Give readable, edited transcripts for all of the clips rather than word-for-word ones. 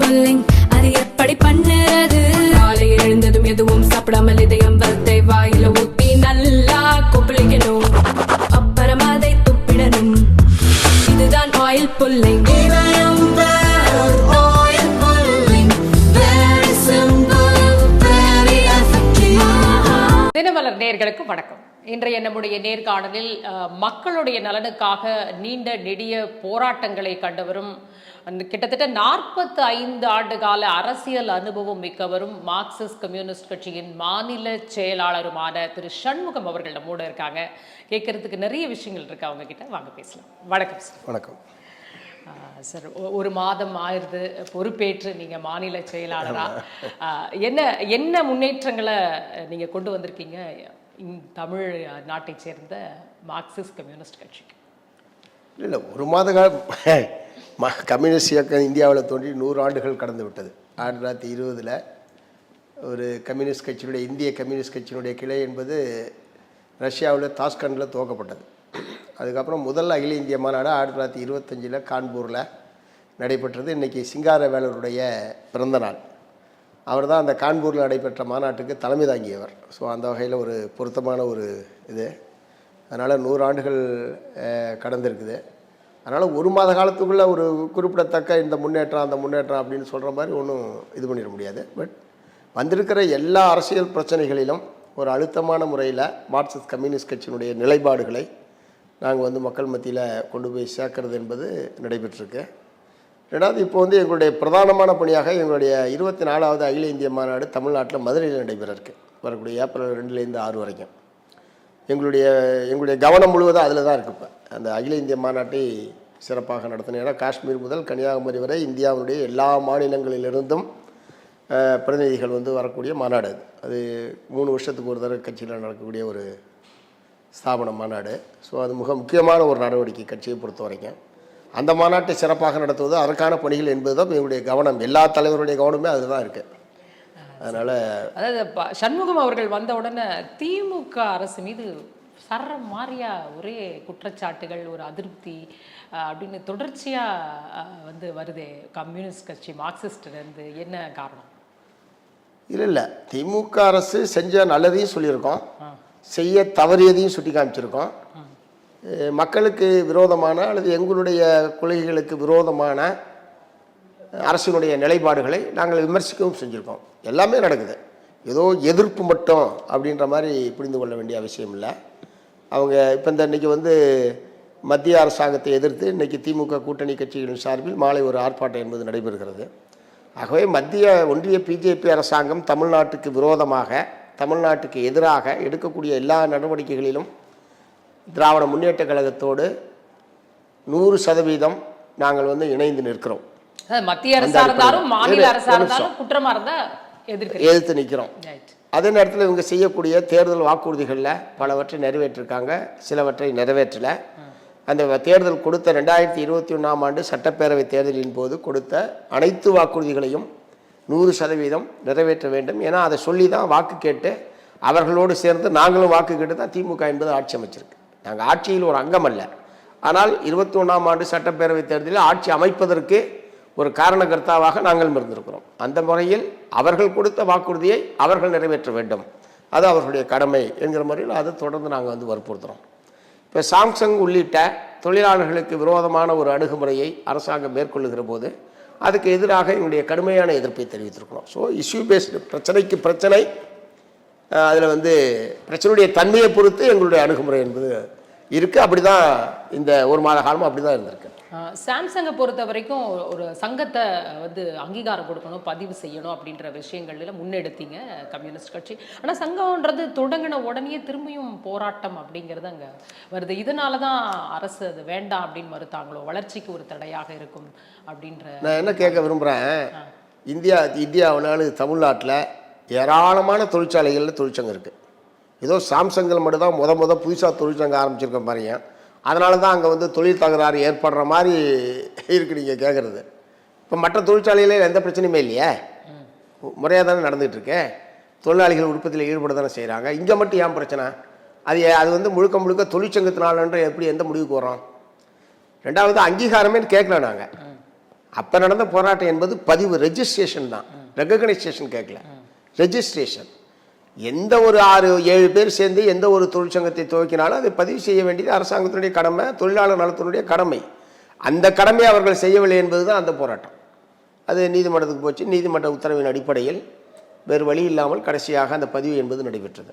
Pulling அது எப்படி பண்ணுறது? காலையில் எழுந்ததும் எதுவும் சாப்பிடாமல் இதயம் வளத்தை வாயில ஊத்தி நல்லா கொப்பளிக்கணும், அப்புறம் அதை துப்பிடணும். இதுதான் ஆயில் புல்லிங். தினமலர் நேயர்களுக்கு வணக்கம். இன்றைய நம்முடைய நேர்காணலில் மக்களுடைய நலனுக்காக நீண்ட நெடிய போராட்டங்களை கண்டவரும் கிட்டத்தட்ட 45 ஆண்டு கால அரசியல் அனுபவம் மிக்கவரும் மார்க்சிஸ்ட் கம்யூனிஸ்ட் கட்சியின் மாநில செயலாளருமான திரு சண்முகம் அவர்கள் நம்மோட இருக்காங்க. கேட்கறதுக்கு நிறைய விஷயங்கள் இருக்கு அவங்க கிட்ட, வாங்க பேசலாம். வணக்கம் சார். வணக்கம் சார். ஒரு மாதம் ஆயிருது பொறுப்பேற்று நீங்க மாநில செயலாளரா. என்ன என்ன முன்னேற்றங்களை நீங்க கொண்டு வந்திருக்கீங்க தமிழ் நாட்டை சேர்ந்த மார்க்சிஸ்ட் கம்யூனிஸ்ட் கட்சிக்கு? இல்லை, ஒரு மாத காலம் கம்யூனிஸ்ட் இயக்கம் இந்தியாவில் தோன்றி 100 ஆண்டுகள் கடந்து விட்டது. 1920 ஒரு கம்யூனிஸ்ட் கட்சியினுடைய இந்திய கம்யூனிஸ்ட் கட்சியினுடைய கிளை என்பது ரஷ்யாவில் தாஸ்கண்டில் துவக்கப்பட்டது. அதுக்கப்புறம் முதல் அகில இந்திய மாநாடு 1925 கான்பூரில் நடைபெற்றது. இன்றைக்கி சிங்காரவேலருடைய பிறந்த நாள். அவர் தான் அந்த கான்பூரில் நடைபெற்ற மாநாட்டுக்கு தலைமை தாங்கியவர். ஸோ அந்த வகையில் ஒரு பொருத்தமான ஒரு இது. அதனால் 100 ஆண்டுகள் கடந்திருக்குது. அதனால் ஒரு மாத காலத்துக்குள்ளே ஒரு குறிப்பிடத்தக்க இந்த முன்னேற்றம் அந்த முன்னேற்றம் அப்படின்னு சொல்கிற மாதிரி ஒன்றும் இது பண்ணிட முடியாது. பட் வந்திருக்கிற எல்லா அரசியல் பிரச்சனைகளிலும் ஒரு அழுத்தமான முறையில் மார்க்சிஸ்ட் கம்யூனிஸ்ட் கட்சியினுடைய நிலைப்பாடுகளை நாங்கள் மக்கள் மத்தியில் கொண்டு போய் சேர்க்கறது என்பது நடைபெற்றிருக்கு. ரெண்டாவது, இப்போ எங்களுடைய பிரதானமான பணியாக எங்களுடைய 24வது அகில இந்திய மாநாடு தமிழ்நாட்டில் மதுரையில் நடைபெற இருக்குது. வரக்கூடிய ஏப்ரல் 2லேருந்து 6 வரைக்கும் எங்களுடைய கவனம் முழுவதும் அதில் தான் இருக்குது. இப்போ அந்த அகில இந்திய மாநாட்டை சிறப்பாக நடத்தணும். ஏன்னா காஷ்மீர் முதல் கன்னியாகுமரி வரை இந்தியாவுடைய எல்லா மாநிலங்களிலிருந்தும் பிரதிநிதிகள் வரக்கூடிய மாநாடு. அது 3 வருஷத்துக்கு ஒரு தடவை கட்சியில் நடக்கக்கூடிய ஒரு ஸ்தாபன மாநாடு. ஸோ அது மிக முக்கியமான ஒரு நடவடிக்கை கட்சியை பொறுத்த வரைக்கும். அந்த மாநாட்டை சிறப்பாக நடத்துவது, அதற்கான பணிகள் என்பது தான் எங்களுடைய கவனம். எல்லா தலைவருடைய கவனமே அதுதான் இருக்குது. அதனால் அதாவது சண்முகம் அவர்கள் வந்த உடனே திமுக அரசு மீது சரம் மாறியா ஒரே குற்றச்சாட்டுகள், ஒரு அதிருப்தி அப்படின்னு தொடர்ச்சியாக வருதே கம்யூனிஸ்ட் கட்சி மார்க்சிஸ்ட்லேருந்து. என்ன காரணம்? இல்லை, திமுக அரசு செஞ்ச நல்லதையும் சொல்லியிருக்கோம், செய்ய தவறியதையும் சுட்டி காமிச்சிருக்கோம். மக்களுக்கு விரோதமான அல்லது எங்களுடைய கொள்கைகளுக்கு விரோதமான அரசினுடைய நிலைப்பாடுகளை நாங்கள் விமர்சிக்கவும் செஞ்சுருக்கோம். எல்லாமே நடக்குது. ஏதோ எதிர்ப்பு மட்டும் அப்படின்ற மாதிரி புரிந்து கொள்ள வேண்டிய அவசியம் இல்லை. அவங்க இப்போ இன்றைக்கி மத்திய அரசாங்கத்தை எதிர்த்து இன்றைக்கி திமுக கூட்டணி கட்சிகளின் சார்பில் மாலை ஒரு ஆர்ப்பாட்டம் என்பது நடைபெறுகிறது. ஆகவே மத்திய ஒன்றிய பிஜேபி அரசாங்கம் தமிழ்நாட்டுக்கு விரோதமாக, தமிழ்நாட்டுக்கு எதிராக எடுக்கக்கூடிய எல்லா நடவடிக்கைகளிலும் திராவிட முன்னேற்ற கழகத்தோடு 100% நாங்கள் இணைந்து நிற்கிறோம். மத்திய அரசா இருந்தாலும் மாநில அரசா இருந்தாலும் குற்றமா இருந்தா எதிர்த்து நிற்கிறோம். அதே நேரத்தில் இவங்க செய்யக்கூடிய தேர்தல் வாக்குறுதிகளில் பலவற்றை நிறைவேற்றிருக்காங்க, சிலவற்றை நிறைவேற்றலை. அந்த தேர்தல் கொடுத்த 2021ஆம் ஆண்டு சட்டப்பேரவை தேர்தலின் போது கொடுத்த அனைத்து வாக்குறுதிகளையும் 100% நிறைவேற்ற வேண்டும். ஏன்னா அதை சொல்லி தான் வாக்கு கேட்டு அவர்களோடு சேர்ந்து நாங்களும் வாக்கு கேட்டு தான் திமுக என்பது ஆட்சி அமைச்சிருக்கு. நாங்கள் ஆட்சியில் ஒரு அங்கம் அல்ல. ஆனால் 21ஆம் ஆண்டு சட்டப்பேரவை தேர்தலில் ஆட்சி அமைப்பதற்கு ஒரு காரணகர்த்தாவாக நாங்கள் இருந்திருக்கிறோம். அந்த முறையில் அவர்கள் கொடுத்த வாக்குறுதியை அவர்கள் நிறைவேற்ற வேண்டும், அது அவர்களுடைய கடமை என்கிற முறையில் அதை தொடர்ந்து நாங்கள் வற்புறுத்துகிறோம். இப்போ சாம்சங் உள்ளிட்ட தொழிலாளர்களுக்கு விரோதமான ஒரு அணுகுமுறையை அரசாங்கம் மேற்கொள்ளுகிற போது அதுக்கு எதிராக எங்களுடைய கடுமையான எதிர்ப்பை தெரிவித்திருக்கிறோம். ஸோ இஷ்யூ பேஸ்டு, பிரச்சனைக்கு பிரச்சனை, அதில் பிரச்சனையுடைய தன்மையை பொறுத்து எங்களுடைய அணுகுமுறை என்பது இருக்குது. அப்படி தான் இந்த ஒரு மாத காலமும் அப்படி தான் இருந்திருக்கு. சாம்சங்கை பொறுத்த வரைக்கும் ஒரு சங்கத்தை அங்கீகாரம் கொடுக்கணும், பதிவு செய்யணும் அப்படின்ற விஷயங்கள்ல முன்னெடுத்தீங்க கம்யூனிஸ்ட் கட்சி. ஆனால் சங்கம்ன்றது தொடங்கின உடனே திரும்பியும் போராட்டம் அப்படிங்கிறது அங்கே வருது. இதனால தான் அரசு அது வேண்டாம் அப்படின்னு மறுத்தாங்களோ, வளர்ச்சிக்கு ஒரு தடையாக இருக்கும் அப்படின்ற. நான் என்ன கேட்க விரும்புகிறேன், இந்தியாவினாலும் தமிழ்நாட்டில் ஏராளமான தொழிற்சாலைகளில் தொழிற்சங்கம் இருக்குது. ஏதோ சாம்சங்கில் மட்டும்தான் புதுசாக தொழிற்சங்கம் ஆரம்பிச்சிருக்க மாதிரிங்க. அதனால தான் அங்கே தொழில் தகராறு ஏற்படுற மாதிரி இருக்குது நீங்கள் கேட்குறது. இப்போ மற்ற தொழிற்சாலைகளில் எந்த பிரச்சனையுமே இல்லையே, முறையாக தானே நடந்துகிட்ருக்கு. தொழிலாளிகள் உற்பத்தியில் ஈடுபட தானே செய்கிறாங்க. இங்கே மட்டும் ஏன் பிரச்சனை? அது முழுக்க முழுக்க தொழிற்சங்கத்தினாலன்ற எப்படி எந்த முடிவுக்கு வரோம்? ரெண்டாவது, அங்கீகாரமே கேட்கல. நாங்கள் அப்போ நடந்த போராட்டம் என்பது பதிவு ரெஜிஸ்ட்ரேஷன் தான், ரெகக்னைசேஷன் கேட்கல, ரெஜிஸ்ட்ரேஷன். எந்த ஒரு 6-7 பேர் சேர்ந்து எந்த ஒரு தொழிற்சங்கத்தை துவக்கினாலும் அதை பதிவு செய்ய வேண்டியது அரசாங்கத்தினுடைய கடமை, தொழிலாளர் நலத்தினுடைய கடமை. அந்த கடமையை அவர்கள் செய்யவில்லை என்பது தான் அந்த போராட்டம். அது நீதிமன்றத்துக்கு போச்சு. நீதிமன்ற உத்தரவின் அடிப்படையில் வேறு வழி இல்லாமல் கடைசியாக அந்த பதிவு என்பது நடைபெற்றது.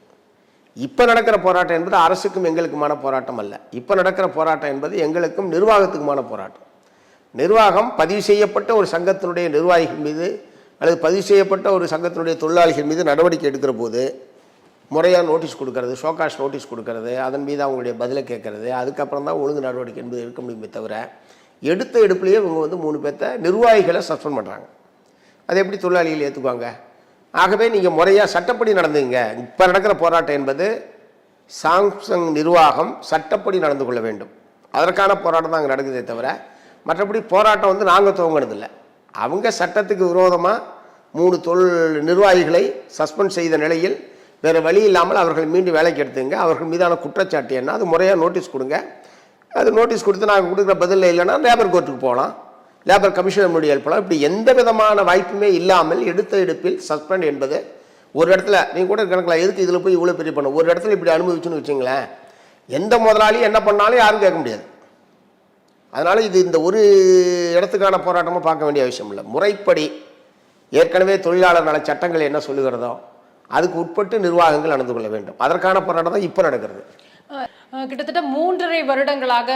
இப்போ நடக்கிற போராட்டம் என்பது அரசுக்கும் எங்களுக்குமான போராட்டம் அல்ல. இப்போ நடக்கிற போராட்டம் என்பது எங்களுக்கும் நிர்வாகத்துக்குமான போராட்டம். நிர்வாகம் பதிவு செய்யப்பட்ட ஒரு சங்கத்தினுடைய நிர்வாகிகள் மீது அல்லது பதிவு செய்யப்பட்ட ஒரு சங்கத்தினுடைய தொழிலாளிகள் மீது நடவடிக்கை எடுக்கிற போது முறையாக நோட்டீஸ் கொடுக்கறது, ஷோகாஸ் நோட்டீஸ் கொடுக்கறது, அதன் மீது அவங்களுடைய பதிலை கேட்கறது, அதுக்கப்புறம் தான் ஒழுங்கு நடவடிக்கை என்பது எடுக்க முடியுமே தவிர எடுத்த எடுப்புலேயே இவங்க வந்து 3 பேர்த்த நிர்வாகிகளை சஸ்பெண்ட் பண்ணுறாங்க. அதை எப்படி தொழிலாளிகள் ஏற்றுக்குவாங்க? ஆகவே நீங்கள் முறையாக சட்டப்படி நடந்துங்க. இப்போ நடக்கிற போராட்டம் என்பது சாம்சங் நிர்வாகம் சட்டப்படி நடந்து கொள்ள வேண்டும். அதற்கான போராட்டம் தான் அங்கே நடக்குதே தவிர மற்றபடி போராட்டம் வந்து நாங்கள் துவங்கினதில்லை. அவங்க சட்டத்துக்கு விரோதமாக 3 தொழில் நிர்வாகிகளை சஸ்பெண்ட் செய்த நிலையில் வேறு வழி இல்லாமல் அவர்கள் மீண்டும் வேலைக்கு எடுத்துங்க. அவர்கள் மீதான குற்றச்சாட்டு என்ன, அது முறையாக நோட்டீஸ் கொடுங்க. அது நோட்டீஸ் கொடுத்து நாங்கள் கொடுக்குற பதில் இல்லைன்னா லேபர் கோர்ட்டுக்கு போகலாம், லேபர் கமிஷனர் முடிவு எழுப்பலாம். இப்படி எந்த விதமான வாய்ப்புமே இல்லாமல் எடுத்த எடுப்பில் சஸ்பெண்ட் என்பது ஒரு இடத்துல நீங்கள் கூட கணக்கில் எதுக்கு இதில் போய் இவ்வளோ பெரிய பண்ண ஒரு இடத்துல இப்படி அனுபவிச்சுன்னு வச்சுங்களேன், எந்த முதலாளியும் என்ன பண்ணாலும் யாரும் கேட்க முடியாது. அதனால் இது இந்த ஒரு இடத்துக்கான போராட்டமாக பார்க்க வேண்டிய அவசியம் இல்லை. முறைப்படி ஏற்கனவே தொழிலாளர் நல சட்டங்கள் என்ன சொல்லுகிறதோ அதுக்கு உட்பட்டு நிர்வாகங்கள் நடந்து கொள்ள வேண்டும். அதற்கான போராட்டம் தான் இப்போ நடக்கிறது. கிட்டத்தட்ட 3.5 வருடங்களாக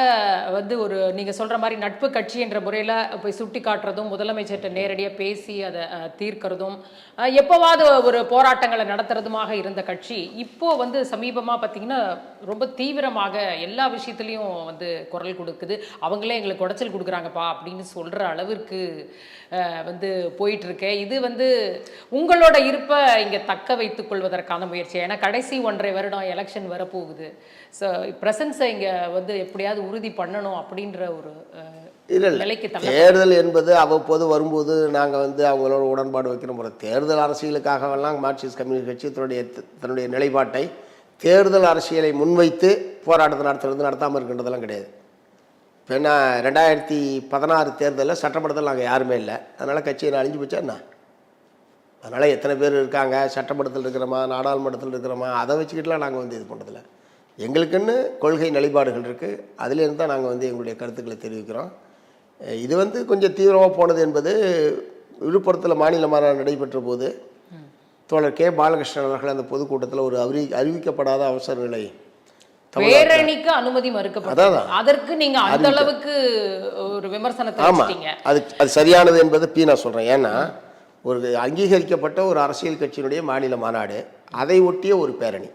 வந்து ஒரு நீங்க சொல்ற மாதிரி நட்பு கட்சி என்ற முறையில போய் சுட்டி காட்டுறதும், முதலமைச்சர்கிட்ட நேரடியாக பேசி அதை தீர்க்கிறதும், எப்போவாது ஒரு போராட்டங்களை நடத்துறதுமாக இருந்த கட்சி இப்போ வந்து சமீபமா பார்த்தீங்கன்னா ரொம்ப தீவிரமாக எல்லா விஷயத்துலையும் வந்து குரல் கொடுக்குது. அவங்களே எங்களுக்கு குடைச்சல் கொடுக்குறாங்கப்பா அப்படின்னு சொல்ற அளவிற்கு வந்து போயிட்டு இருக்கு. இது வந்து உங்களோட இருப்பை இங்க தக்க வைத்துக் கொள்வதற்கான முயற்சி. ஏன்னா கடைசி 1.5 வருடம் எலெக்ஷன் வரப்போகுது. ஸோ பிரசன்ஸை இங்கே வந்து எப்படியாவது உறுதி பண்ணணும் அப்படின்ற ஒரு நிலைக்கு தேர்தல் என்பது அவ்வப்போது வரும்போது நாங்கள் வந்து அவங்களோட உடன்பாடு வைக்கிற முறை. தேர்தல் அரசியலுக்காகவெல்லாம் மார்க்சிஸ்ட் கம்யூனிஸ்ட் கட்சி தன்னுடைய நிலைப்பாட்டை தேர்தல் அரசியலை முன்வைத்து போராட்டத்தை நடத்தாமல் இருக்கின்றதெல்லாம் கிடையாது. இப்போ என்ன 2016 தேர்தலில் சட்டமன்றத்தில் நாங்கள் யாருமே இல்லை. அதனால் கட்சியை அழிஞ்சு போச்சா என்ன? அதனால் எத்தனை பேர் இருக்காங்க, சட்டமன்றத்தில் இருக்கிறோமா, நாடாளுமன்றத்தில் இருக்கிறோமா, அதை வச்சுக்கிட்டுலாம் நாங்கள் வந்து இது பண்ணுறதில்ல. எங்களுக்குன்னு கொள்கை நிலைப்பாடுகள் இருக்குது. அதிலேருந்து தான் நாங்கள் வந்து எங்களுடைய கருத்துக்களை தெரிவிக்கிறோம். இது வந்து கொஞ்சம் தீவிரமாக போனது என்பது விழுப்புரத்தில் மாநில மாநாடு நடைபெற்ற போது தோழர் கே பாலகிருஷ்ணன் அவர்கள் அந்த பொதுக்கூட்டத்தில் ஒரு அறிவிக்கப்படாத அவசர நிலை பேரணிக்கு அனுமதி மறுக்கப்பட்டது. அதற்கு நீங்க அந்த அளவுக்கு ஒரு விமர்சனத்தை வச்சிட்டீங்க. அது சரியானது என்பது நான் சொல்கிறேன். ஏன்னா ஒரு அங்கீகரிக்கப்பட்ட ஒரு அரசியல் கட்சியினுடைய மாநில மாநாடு, அதை ஒட்டிய ஒரு பேரணி.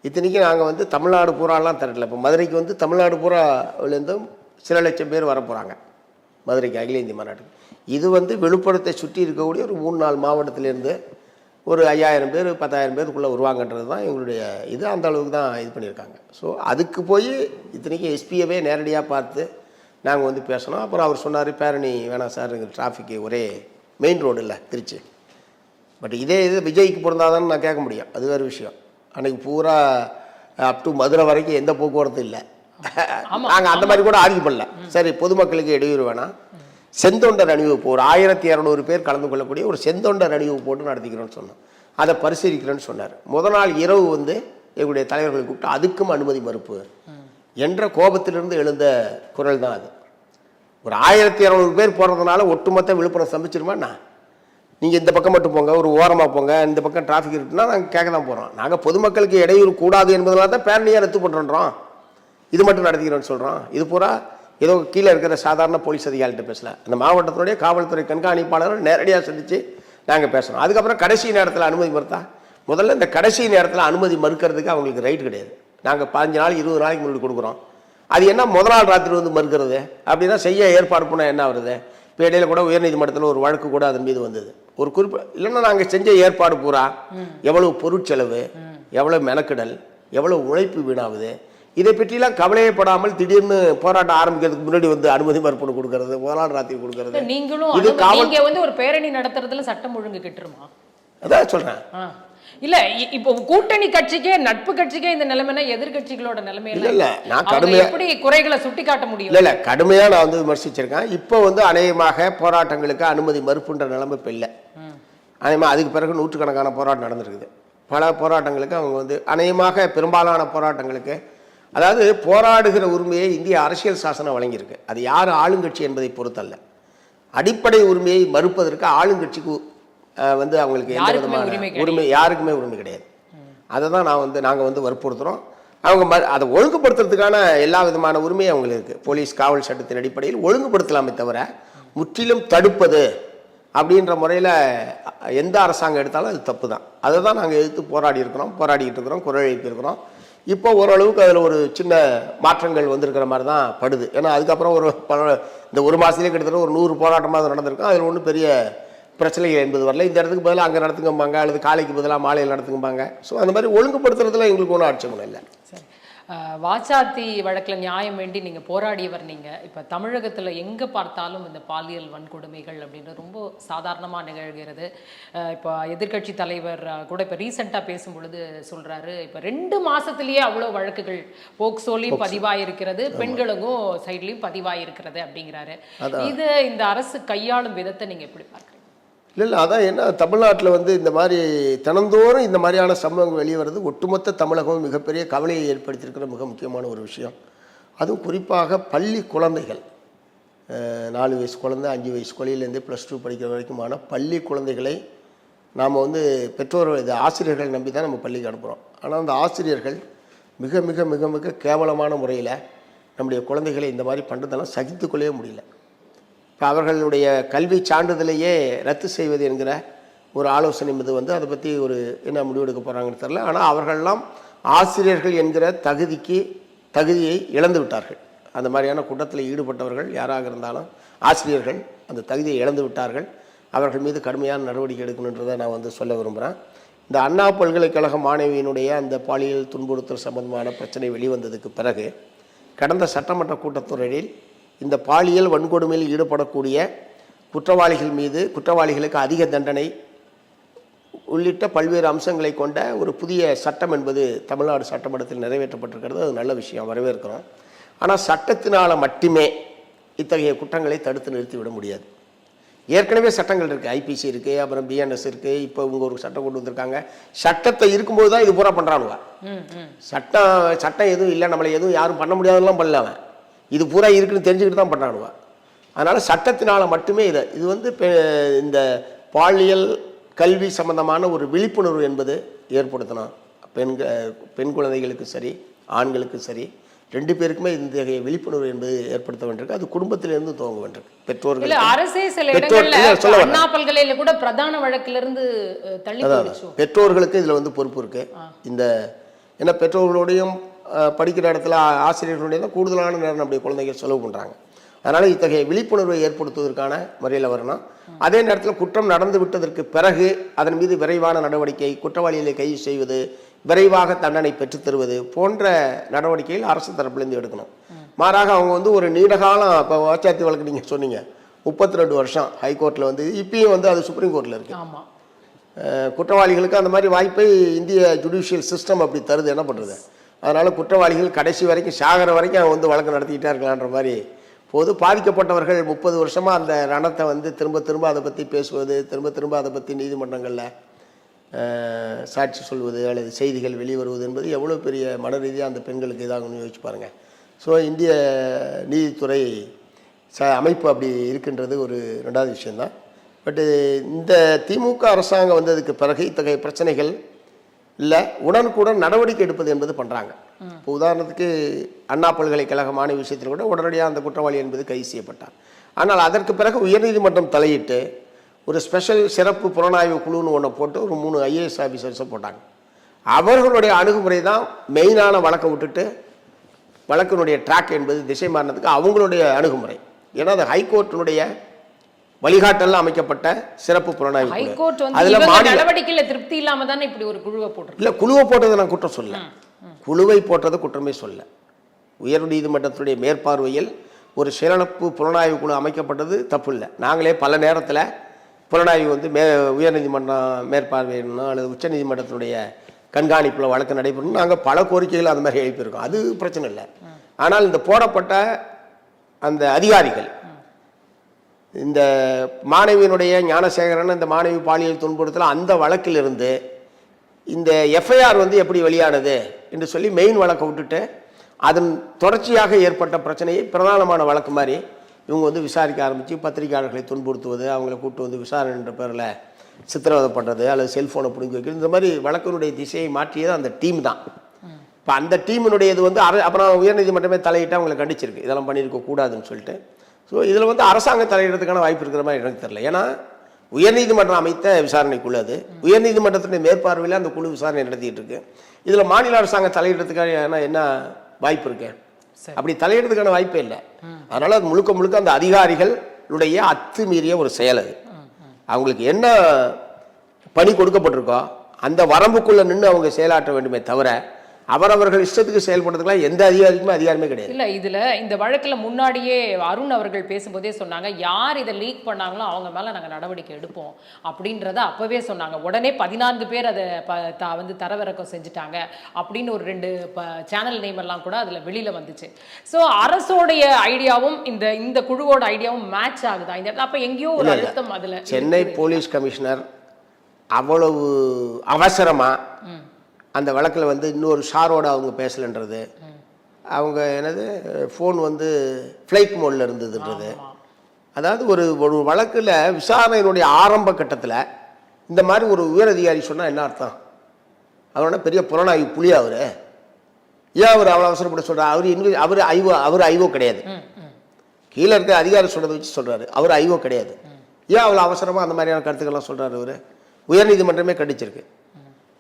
இத்தனைக்கும் நாங்கள் வந்து தமிழ்நாடு பூராலாம் திரட்டல. இப்போ மதுரைக்கு வந்து தமிழ்நாடு பூராவிலேருந்தும் சில லட்சம் பேர் வரப்போகிறாங்க மதுரைக்கு அகில இந்திய மாநாட்டுக்கு. இது வந்து விழுப்புரத்தை சுற்றி இருக்கக்கூடிய ஒரு 3-4 மாவட்டத்திலேருந்து ஒரு 5000 பேர் 10,000 பேருக்குள்ளே வருவாங்கன்றது தான் எங்களுடைய இது. அந்த அளவுக்கு தான் இது பண்ணியிருக்காங்க. ஸோ அதுக்கு போய் இத்தனைக்கும் எஸ்பியவே நேரடியாக பார்த்து நாங்கள் வந்து பேசணும். அப்புறம் அவர் சொன்னார், பேரணி வேணாம் சார், எங்கள் டிராஃபிக்கு ஒரே மெயின் ரோடு இல்லை திருச்சி. பட் இதே இது விஜய்க்கு பிறந்தாதான்னு நான் கேட்க முடியும், அது வேறு விஷயம். அன்றைக்கி பூரா அப் டு மதுரை வரைக்கும் எந்த போக்குவரத்தும் இல்லை. நாங்கள் அந்த மாதிரி கூட ஆர்கியூ பண்ணல. சரி, பொதுமக்களுக்கு இடையூறு வேணாம், செந்தொண்டர் அணிவகுப்பு ஒரு 1200 பேர் கலந்து கொள்ளக்கூடிய ஒரு செந்தொண்டர் அணிவகுப்பு போட்டு நடத்திக்கிறோன்னு சொன்னோம். அதை பரிசீலிக்கிறேன்னு சொன்னார். முதல் நாள் இரவு வந்து எங்களுடைய தலைவர்களை கூப்பிட்டு அதுக்கும் அனுமதி மறுப்பு என்ற கோபத்திலிருந்து எழுந்த குரல் தான் அது. ஒரு 1200 பேர் போகிறதுனால ஒட்டுமொத்த விழுப்புரம் சமைச்சிருமாண்ணா? நீங்கள் இந்த பக்கம் மட்டும் போங்க, ஒரு ஓரமாக போங்க, இந்த பக்கம் டிராஃபிக் இருக்குன்னா நாங்கள் கேட்க தான் போகிறோம். நாங்கள் பொதுமக்களுக்கு இடையூறு கூடாது என்பதனால தான் பேரணியாக ரத்து பண்ணுறோம், இது மட்டும் நடத்திக்கிறோன்னு சொல்கிறோம். இது பூரா ஏதோ கீழே இருக்கிற சாதாரண போலீஸ் அதிகாரிகிட்ட பேசல, அந்த மாவட்டத்தினுடைய காவல்துறை கண்காணிப்பாளர்கள் நேரடியாக சந்தித்து நாங்கள் பேசுகிறோம். அதுக்கப்புறம் கடைசி நேரத்தில் அனுமதி மறுத்தா, முதல்ல இந்த கடைசி நேரத்தில் அனுமதி மறுக்கிறதுக்கு அவங்களுக்கு ரைட் கிடையாது. நாங்கள் 15 நாள் 20 நாளைக்கு முன்னாடி கொடுக்குறோம். அது என்ன முதல் நாள் ராத்திரி வந்து மறுக்கிறது? அப்படின்னா செய்ய ஏற்பாடு பண்ணால் என்ன வருது? இப்போ இடையில கூட உயர்நீதிமன்றத்தில் ஒரு வழக்கு கூட அதன் மீது வந்தது. ஒரு இல்லைன்னா நாங்கள் செஞ்ச ஏற்பாடு பூரா எவ்வளவு பொருட்செலவு, எவ்வளவு மெனக்கிடல், எவ்வளவு உழைப்பு வீணாகுது, இதை பற்றிலாம் கவலையப்படாமல் திடீர்னு போராட்டம் ஆரம்பிக்கிறதுக்கு முன்னாடி வந்து அனுமதி மறுப்பு கொடுக்கறது, முதல் நாள் ராத்திரி கொடுக்கறது. நீங்களும் இது வந்து ஒரு பேரணி நடத்துறதுல சட்டம் ஒழுங்கு கிட்டுருமா? அதான் சொல்றேன். இல்ல இப்போ கூட்டணி கட்சிக்கே நட்பு கட்சிக்கே இந்த நிலைமைனா எதிர்கட்சிகளோட நிலைமை இல்ல நான் எப்படி குறைகளை சுட்டி காட்ட முடியும்? இல்ல கடுமையா நான் வந்து விமர்சிச்சிருக்கேன். இப்போ வந்து அநேகமாக போராட்டங்களுக்கு அனுமதி மறுப்புன்ற நிலைமை இப்போ இல்லை. அநேகமாக அதுக்கு பிறகு நூற்றுக்கணக்கான போராட்டம் நடந்திருக்குது. பல போராட்டங்களுக்கு அவங்க வந்து அநேகமாக பெரும்பாலான போராட்டங்களுக்கு, அதாவது போராடுகிற உரிமையை இந்திய அரசியல் சாசனம் வழங்கியிருக்கு. அது யார் ஆளுங்கட்சி என்பதை பொறுத்தல்ல. அடிப்படை உரிமையை மறுப்பதற்கு ஆளுங்கட்சிக்கு வந்து அவங்களுக்கு எந்த விதமான உரிமை, யாருக்குமே உரிமை கிடையாது. அதை தான் நாங்கள் வந்து வற்புறுத்துகிறோம். அவங்க அதை ஒழுங்குபடுத்துறதுக்கான எல்லா விதமான உரிமையும் அவங்களுக்கு இருக்குது. போலீஸ் காவல் சட்டத்தின் அடிப்படையில் ஒழுங்குபடுத்தலாமே தவிர முற்றிலும் தடுப்பது அப்படின்ற முறையில் எந்த அரசாங்கம் எடுத்தாலும் அது தப்பு தான். அதை தான் நாங்கள் எதிர்த்து போராடிக்கிட்டு இருக்கிறோம், குரல் எழுப்பியிருக்கிறோம். இப்போ ஓரளவுக்கு அதில் ஒரு சின்ன மாற்றங்கள் வந்திருக்கிற மாதிரி தான் படுது. ஏன்னா அதுக்கப்புறம் இந்த ஒரு மாதத்துலேயே கிட்டத்தட்ட ஒரு 100 போராட்டமாக நடந்திருக்கும். அதில் ஒன்றும் பெரிய பிரச்சனைகள் என்பது வரல. இந்த இடத்துக்கு பதிலாக அங்கே நடத்துங்கம்பாங்க, அல்லது காலைக்கு பதிலாக மாலையில் நடத்துங்கம்பாங்க. ஸோ அந்த மாதிரி ஒழுங்குபடுத்துறதுல எங்களுக்கு ஒன்றும் ஆட்சேபம் இல்லை. சரி, வாச்சாத்தி வழக்கில் நியாயம் வேண்டி நீங்கள் போராடியவர் நீங்கள். இப்போ தமிழகத்தில் எங்கே பார்த்தாலும் இந்த பாலியல் வன்கொடுமைகள் அப்படின்றது ரொம்ப சாதாரணமாக நிகழ்கிறது. இப்போ எதிர்கட்சி தலைவர் கூட இப்போ ரீசெண்டாக பேசும்பொழுது சொல்கிறாரு, இப்போ 2 மாதத்துலேயே அவ்வளோ வழக்குகள் போக்சோலையும் பதிவாயிருக்கிறது, பெண்களுக்கும் சைட்லேயும் பதிவாயிருக்கிறது அப்படிங்கிறாரு. இது இந்த அரசு கையாளும் விதத்தை நீங்கள் எப்படி பார்க்குறீங்க? இல்லை அதான் என்ன, தமிழ்நாட்டில் வந்து இந்த மாதிரி தினந்தோறும் இந்த மாதிரியான சம்பவங்கள் வெளியே வருது. ஒட்டுமொத்த தமிழகம் மிகப்பெரிய கவலையை ஏற்படுத்தியிருக்கிற மிக முக்கியமான ஒரு விஷயம். அதுவும் குறிப்பாக பள்ளி குழந்தைகள், 4 வயசு குழந்தை, 5 வயசு குழந்தையிலேருந்து +2 படிக்கிற வரைக்குமான பள்ளி குழந்தைகளை நாம் வந்து பெற்றோர்கள், இது ஆசிரியர்கள் நம்பி தான் நம்ம பள்ளிக்கு அனுப்புகிறோம். ஆனால் அந்த ஆசிரியர்கள் மிக மிக மிக மிக கேவலமான முறையில் நம்முடைய குழந்தைகளை இந்த மாதிரி பண்ணுறதெல்லாம் சகித்துக்கொள்ளவே முடியல. இப்போ அவர்களுடைய கல்வி சான்றிதழையே ரத்து செய்வது என்கிற ஒரு ஆலோசனை மீது வந்து அதை பற்றி ஒரு என்ன முடிவெடுக்க போகிறாங்கன்னு தெரியல. ஆனால் அவர்களெல்லாம் ஆசிரியர்கள் என்கிற தகுதியை இழந்து விட்டார்கள். அந்த மாதிரியான கூட்டத்தில் ஈடுபட்டவர்கள் யாராக இருந்தாலும் ஆசிரியர்கள் அந்த தகுதியை இழந்து விட்டார்கள். அவர்கள் மீது கடுமையான நடவடிக்கை எடுக்கணுன்றதை நான் வந்து சொல்ல விரும்புகிறேன். இந்த அண்ணா பல்கலைக்கழக மாணவியினுடைய அந்த பாலியல் துன்புறுத்தல் சம்பந்தமான பிரச்சனை வெளிவந்ததுக்கு பிறகு கடந்த சட்டமன்ற கூட்டத்தொடரில் இந்த பாலியல் வன்கொடுமையில் ஈடுபடக்கூடிய குற்றவாளிகளுக்கு அதிக தண்டனை உள்ளிட்ட பல்வேறு அம்சங்களை கொண்ட ஒரு புதிய சட்டம் என்பது தமிழ்நாடு சட்டமன்றத்தில் நிறைவேற்றப்பட்டிருக்கிறது. அது நல்ல விஷயம், வரவேற்கிறோம். ஆனால் சட்டத்தினால் மட்டுமே இத்தகைய குற்றங்களை தடுத்து நிறுத்திவிட முடியாது. ஏற்கனவே சட்டங்கள் இருக்குது, ஐபிசி இருக்குது, அப்புறம் பிஎன்எஸ் இருக்குது, இப்போ இவங்க ஒரு சட்டம் கொண்டு வந்திருக்காங்க. சட்டத்தை இருக்கும்போது தான் இது பூரா பண்ணுறானுவா. சட்டம் எதுவும் இல்லை, நம்மளை எதுவும் யாரும் பண்ண முடியாதெல்லாம் பண்ணல. அவன் இது பூரா இருக்குன்னு தெரிஞ்சுக்கிட்டு தான் பண்ணானுவா. அதனால் சட்டத்தினால் மட்டுமே இது வந்து இந்த பாலியல் கல்வி சம்பந்தமான ஒரு விழிப்புணர்வு என்பது ஏற்படுத்தணும். பெண் குழந்தைகளுக்கு சரி, ஆண்களுக்கு சரி, 2 பேருக்குமே இந்த விழிப்புணர்வு என்பது ஏற்படுத்த வேண்டியிருக்கு. அது குடும்பத்திலிருந்து துவங்க வேண்டியிருக்கு. பெற்றோர்கள், அரசே சில இடங்கள்ல அண்ணா பல்கலையில கூட பிரதான வழக்கிலிருந்து தள்ளி போயிடுச்சு. பெற்றோர்களுக்கு இதில் வந்து பொறுப்பு இருக்கு. இந்த ஏன்னா பெற்றோர்களோடையும் படிக்கிற இடத்துல ஆசிரியர்களுடைய தான் கூடுதலான நேரம் நம்முடைய குழந்தைகள் செலவு பண்ணுறாங்க. அதனால் இத்தகைய விழிப்புணர்வை ஏற்படுத்துவதற்கான முறையில் வரணும். அதே நேரத்தில் குற்றம் நடந்து விட்டதற்கு பிறகு அதன் மீது விரைவான நடவடிக்கை, குற்றவாளிகளை கைது செய்வது, விரைவாக தண்டனை பெற்றுத்தருவது போன்ற நடவடிக்கைகள் அரசு தரப்புலேருந்து எடுக்கணும். மாறாக அவங்க வந்து ஒரு நீண்டகாலம், இப்போ வாச்சாத்தி வழக்கு நீங்கள் சொன்னீங்க 32 வருஷம் ஹைகோர்ட்டில் வந்து, இப்பயும் வந்து அது சுப்ரீம் கோர்ட்டில் இருக்குது. குற்றவாளிகளுக்கு அந்த மாதிரி வாய்ப்பை இந்திய ஜுடிஷியல் சிஸ்டம் அப்படி தருது, என்ன பண்ணுறது? அதனால் குற்றவாளிகள் கடைசி வரைக்கும் சாகிற வரைக்கும் அவங்க வந்து வழக்கு நடத்திக்கிட்டே இருக்கலான்ற மாதிரி போது. பாதிக்கப்பட்டவர்கள் 30 வருஷமாக அந்த ரணத்தை வந்து திரும்ப அதை பற்றி பேசுவது, திரும்ப அதை பற்றி நீதிமன்றங்களில் சாட்சி சொல்வது அல்லது செய்திகள் வெளிவருவது என்பது எவ்வளோ பெரிய மன ரீதியாக அந்த பெண்களுக்கு இதாகணும்னு யோசிச்சு பாருங்கள். ஸோ இந்திய நீதித்துறை அமைப்பு அப்படி இருக்கின்றது ஒரு 2வது விஷயந்தான். பட்டு இந்த திமுக அரசாங்கம் வந்ததுக்கு பிறகு இத்தகைய பிரச்சனைகள் இல்லை, உடனுக்குடன் நடவடிக்கை எடுப்பது என்பது பண்ணுறாங்க. இப்போ உதாரணத்துக்கு அண்ணா பல்கலைக்கழக மாணவி விஷயத்தில் கூட உடனடியாக அந்த குற்றவாளி என்பது கைது செய்யப்பட்டார். ஆனால் அதற்கு பிறகு உயர்நீதிமன்றம் தலையிட்டு ஒரு ஸ்பெஷல் சிறப்பு புலனாய்வு குழுன்னு ஒன்று போட்டு ஒரு 3 ஐஏஎஸ் ஆஃபீஸர்ஸை போட்டாங்க. அவர்களுடைய அணுகுமுறை தான் மெயினான வழக்கை விட்டுட்டு வழக்கினுடைய ட்ராக் என்பது திசை மாறினதுக்கு அவங்களுடைய அணுகுமுறை. ஏன்னா அது ஹைகோர்ட்டினுடைய வழிகாட்டல் அமைக்கப்பட்ட சிறப்பு புலனாய்வு. நடவடிக்கையில் திருப்தி இல்லாம தானே இப்படி ஒரு குழுவை போட்டு இல்லை, குழுவை போட்டதை நான் குற்றம் சொல்ல, குழுவை போட்டது குற்றமே சொல்ல. உயர் நீதிமன்றத்துடைய மேற்பார்வையில் ஒரு சிறப்பு புலனாய்வு குழு அமைக்கப்பட்டது தப்பு இல்லை. நாங்களே பல நேரத்தில் புலனாய்வு வந்து உயர்நீதிமன்றம் மேற்பார்வையிடணும் அல்லது உச்சநீதிமன்றத்தினுடைய கண்காணிப்பில் வழக்கு நடைபெறணும். நாங்கள் பல கோரிக்கைகள் அந்த மாதிரி எழுப்பியிருக்கோம். அது பிரச்சனை இல்லை. ஆனால் இந்த போடப்பட்ட அந்த அதிகாரிகள் இந்த மாணவியினுடைய ஞானசேகரன் இந்த மாணவி பாலியல் துன்புறுத்தல் அந்த வழக்கிலிருந்து இந்த எஃப்ஐஆர் வந்து எப்படி வெளியானது என்று சொல்லி மெயின் வழக்கை விட்டுட்டு அதன் தொடர்ச்சியாக ஏற்பட்ட பிரச்சனையை பிரதானமான வழக்கு மாதிரி இவங்க வந்து விசாரிக்க ஆரம்பித்து பத்திரிகையாளர்களை துன்புறுத்துவது, அவங்கள கூப்பிட்டு வந்து விசாரணை என்ற பேரில் சித்திரவதை பண்ணுறது அல்லது செல்ஃபோனை பிடுங்கி வைக்கிறது, இந்த மாதிரி வழக்கினுடைய திசையை மாற்றியது அந்த டீம் தான். இப்போ அந்த டீமினுடைய இது வந்து அப்புறம் உயர்நீதிமன்றமே தலையிட்டு அவங்களை கண்டிச்சிருக்கு, இதெல்லாம் பண்ணியிருக்க கூடாதுன்னு சொல்லிட்டு. ஸோ இதில் வந்து அரசாங்கம் தலையிடுறதுக்கான வாய்ப்பு இருக்கிற மாதிரி எனக்கு தெரியல. ஏன்னா உயர்நீதிமன்றம் அமைத்த விசாரணை குழு அது, உயர்நீதிமன்றத்தினுடைய மேற்பார்வையில் அந்த குழு விசாரணை நடத்திட்டு இருக்கு. இதில் மாநில அரசாங்கம் தலையிடுறதுக்கான என்ன வாய்ப்பு இருக்கு? அப்படி தலையிடுறதுக்கான வாய்ப்பே இல்லை. அதனால அது முழுக்க முழுக்க அந்த அதிகாரிகளுடைய அத்துமீறிய ஒரு செயல். அது அவங்களுக்கு என்ன பணி கொடுக்கப்பட்டிருக்கோ அந்த வரம்புக்குள்ள நின்று அவங்க செயலாற்ற வேண்டுமே தவிர அவரவர்கள் இஷ்டத்துக்கு செயல்படுறதுக்குலாம் எந்த அதிகாரிக்குமே அதிகாரமே கிடையாது. இல்லை, இதில் இந்த வழக்கில் முன்னாடியே அருண் அவர்கள் பேசும்போதே சொன்னாங்க, யார் இதை லீக் பண்ணாங்களோ அவங்க மேலே நாங்கள் நடவடிக்கை எடுப்போம் அப்படின்றத அப்போவே சொன்னாங்க. உடனே 14 பேர் அதை வந்து தரவிறக்கம் செஞ்சுட்டாங்க அப்படின்னு ஒரு 2 சேனல் நேம் எல்லாம் கூட அதில் வெளியில் வந்துச்சு. ஸோ அரசோடைய ஐடியாவும் இந்த குழுவோட ஐடியாவும் மேட்ச் ஆகுதா இந்த இடத்துல? அப்போ எங்கேயோ ஒரு அழுத்தம் அதில். சென்னை போலீஸ் கமிஷனர் அவ்வளவு அவசரமாக அந்த வழக்கில் வந்து இன்னொரு ஷாரோட அவங்க பேசலைன்றது, அவங்க என்னது ஃபோன் வந்து ஃப்ளைட் மோடில் இருந்ததுன்றது, அதாவது ஒரு வழக்கில் விசாரணையினுடைய ஆரம்ப கட்டத்தில் இந்த மாதிரி ஒரு உயரதிகாரி சொன்னால் என்ன அர்த்தம்? அவரோட பெரிய புலனாய்வு புலியா அவர்? ஏன் அவர் அவ்வளோ அவசரப்பட சொல்கிறார்? அவர் ஐஓ கிடையாது. கீழே இருக்க அதிகாரி சொல்கிறத வச்சு சொல்கிறாரு, அவர் ஐஓ கிடையாது. ஏன் அவ்வளோ அவசரமாக அந்த மாதிரியான கருத்துக்கள்லாம் சொல்கிறாரு? அவர் உயர்நீதிமன்றமே கண்டிச்சிருக்கு.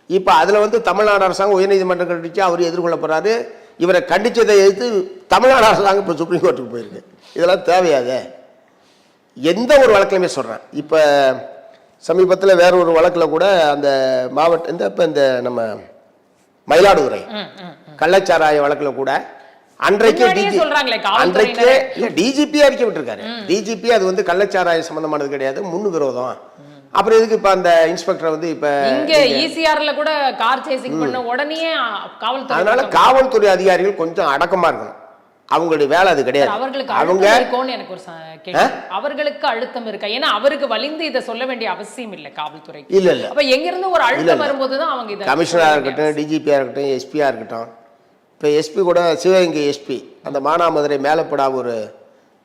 இப்போ அதில் வந்து தமிழ்நாடு அரசாங்கம் உயர்நீதிமன்றம் கண்டிச்சு அவர் எதிர்கொள்ள போகிறாரு. இவரை கண்டிச்சதை எதிர்த்து தமிழ்நாடு அரசாங்கம் இப்போ சுப்ரீம் கோர்ட்டுக்கு போயிருக்கு. இதெல்லாம் தேவையாது. எந்த ஒரு வழக்கிலுமே சொல்கிறேன். இப்போ சமீபத்தில் வேற ஒரு வழக்கில் கூட அந்த இப்போ இந்த நம்ம மயிலாடுதுறை கள்ளச்சாராய வழக்கில் கூட அன்றைக்கே டிஜிபி அறிக்கை விட்டுருக்காரு. டிஜிபி அது வந்து கள்ளச்சாராய சம்பந்தமானது கிடையாது, முன் விரோதம். அப்புறம் இதுக்கு இப்ப அந்த இன்ஸ்பெக்டர் வந்து இப்ப இங்க ஈசிஆர்ல கூட கார் சேசிங் பண்ண உடனே காவல்துறை, அதனால காவல்துறை அதிகாரிகள் கொஞ்சம் அடக்கமா இருக்கணும். அவங்களுடைய வேலை அது கிடையாது. அவங்க எனக்கு ஒரு கேள்வி, அவர்களுக்கு அழுத்தம் இருக்கா? ஏன்னா அவருக்கு வலிந்து இதை சொல்ல வேண்டிய அவசியம் இல்லை காவல்துறை. இல்ல அப்ப எங்க இருந்து ஒரு அழுத்தம் வரும்போதுதான் அவங்க இதை, கமிஷனரா இருக்கட்டும், டிஜிபியா இருக்கட்டும், எஸ்பியா இருக்கட்டும். இப்ப எஸ்பி கூட சிவகங்கை எஸ்பி அந்த மானாமதுரை மேலப்படா ஒரு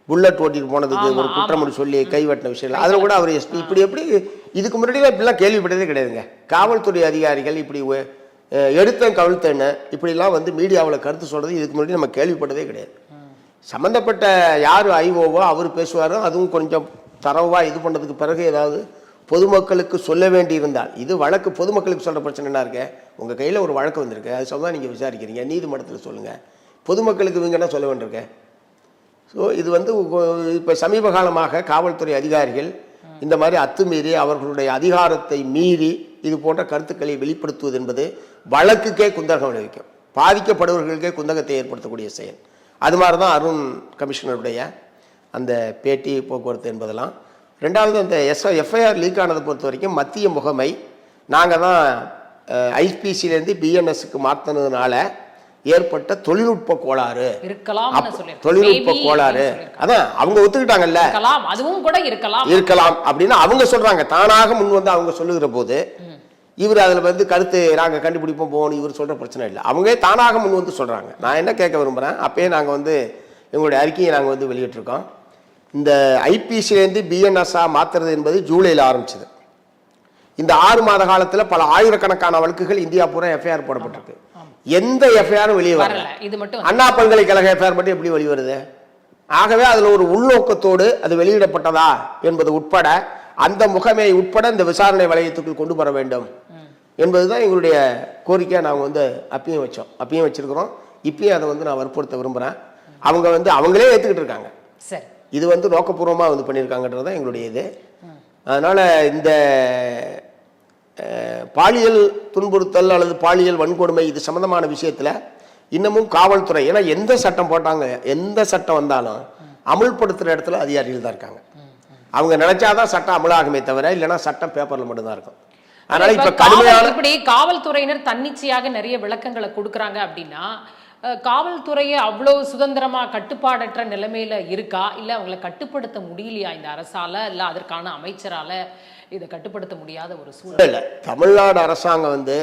புல்லட் ஓட்டிட்டு போனதுக்கு ஒரு குற்றமுடி சொல்லி கைவட்டின விஷயம், அதில் கூட அவர் எஸ்பி இப்படி எப்படி இதுக்கு முன்னாடி இப்படிலாம் கேள்விப்பட்டதே கிடையாதுங்க. காவல்துறை அதிகாரிகள் இப்படி எடுத்த கவிழ்த்தன்னு இப்படிலாம் வந்து மீடியாவில் கருத்து சொல்கிறது இதுக்கு முன்னாடி நம்ம கேள்விப்பட்டதே கிடையாது. சம்மந்தப்பட்ட யார் ஐஓவோ அவர் பேசுவாரோ, அதுவும் கொஞ்சம் தரவாக இது பண்ணதுக்கு பிறகு ஏதாவது பொதுமக்களுக்கு சொல்ல வேண்டி இருந்தால், இது வழக்கு பொதுமக்களுக்கு சொல்கிற பிரச்சனை என்ன இருக்கு? உங்கள் கையில் ஒரு வழக்கு வந்திருக்கு, அது சொன்னால் நீங்கள் விசாரிக்கிறீங்க, நீதிமன்றத்தில் சொல்லுங்கள். பொதுமக்களுக்கு இவங்க என்ன சொல்ல வேண்டியிருக்கு? ஸோ இது வந்து இப்போ சமீப காலமாக காவல்துறை அதிகாரிகள் இந்த மாதிரி அத்துமீறி அவர்களுடைய அதிகாரத்தை மீறி இது போன்ற கருத்துக்களை வெளிப்படுத்துவது என்பது வழக்குக்கே குந்தகம் விளைவிக்கும், பாதிக்கப்படுபவர்களுக்கே குந்தகத்தை ஏற்படுத்தக்கூடிய செயல். அது மாதிரி தான் அருண் கமிஷனருடைய அந்த பேட்டி போக்குவரத்து என்பதெல்லாம். ரெண்டாவது அந்த எஃப்ஐஆர் லீக் ஆனதை பொறுத்த வரைக்கும் மத்திய முகமை நாங்கள் தான் ஐபிசிலேருந்து பிஎன்எஸ்க்கு மாற்றினதுனால ஏற்பட்ட தொழில்நுட்ப கோளாறு தொழில்நுட்ப கோளாறு அதான் அவங்க ஒத்துக்கிட்டாங்கல்ல, அதுவும் கூட இருக்கலாம் அப்படின்னு அவங்க சொல்றாங்க. தானாக முன் வந்து அவங்க சொல்லுகிற போது இவர் அதுல வந்து கருத்து நாங்க கண்டுபிடிப்போம் போகணும் இவர் சொல்ற பிரச்சனை இல்லை, அவங்க தானாக முன் வந்து சொல்றாங்க. நான் என்ன கேட்க விரும்புறேன், அப்பயே நாங்க வந்து எங்களுடைய அறிக்கையை நாங்க வந்து வெளியிட்டிருக்கோம். இந்த ஐபிசிலேருந்து பிஎன்எஸ்ஆ மாத்துறது என்பது ஜூலையில் ஆரம்பிச்சது. இந்த 6 மாத காலத்துல பல ஆயிரக்கணக்கான வழக்குகள் இந்தியா பூரா எஃப்ஐஆர் போடப்பட்டிருக்கு. எந்த எஃப்ஐஆரும் வெளியே வரல. அண்ணா பல்கலைக்கழக எஃப்ஐஆர் மட்டும் எப்படி வெளியே வருது? ஆகவே அதுல ஒரு உள்நோக்கத்தோடு அது வெளியிடப்பட்டதா என்பது உட்பட அந்த முகமையை உட்பட இந்த விசாரணை வளையத்துக்குள் கொண்டு வர வேண்டும் என்பதுதான் எங்களுடைய கோரிக்கையை நாங்கள் வந்து அப்பயும் வச்சிருக்கிறோம். இப்பயும் அதை வந்து நான் வற்புறுத்த விரும்புகிறேன். அவங்க வந்து அவங்களே ஏற்றுக்கிட்டு இருக்காங்க, இது வந்து நோக்கபூர்வமாக வந்து பண்ணியிருக்காங்கன்றது தான் எங்களுடைய இது. அதனால் இந்த பாலியல் துன்புறுத்தல் அல்லது பாலியல் வன்கொடுமை இது சம்பந்தமான விஷயத்தில் இன்னமும் காவல்துறை, ஏன்னா எந்த சட்டம் போட்டாங்க எந்த சட்டம் வந்தாலும் அமுல்படுத்துகிற இடத்துல அதிகாரிகள் தான் இருக்காங்க. அவங்க நினைச்சாதான் சட்டம் அமலாகுமே தவிர இல்லைன்னா சட்டம் பேப்பர்ல மட்டும்தான் இருக்கும். அதனால இப்ப கடுமையான இப்படி காவல்துறையினர் தன்னிச்சையாக நிறைய விளக்கங்களை கொடுக்குறாங்க அப்படின்னா காவல்துறையை அவ்வளவு சுதந்திரமா கட்டுப்பாடற்ற நிலைமையில இருக்கா, இல்ல அவங்களை கட்டுப்படுத்த முடியலையா இந்த அரசால, இல்ல அதற்கான அமைச்சரால இதை கட்டுப்படுத்த முடியாத ஒரு சூழ்நிலை? தமிழ்நாடு அரசாங்கம் வந்து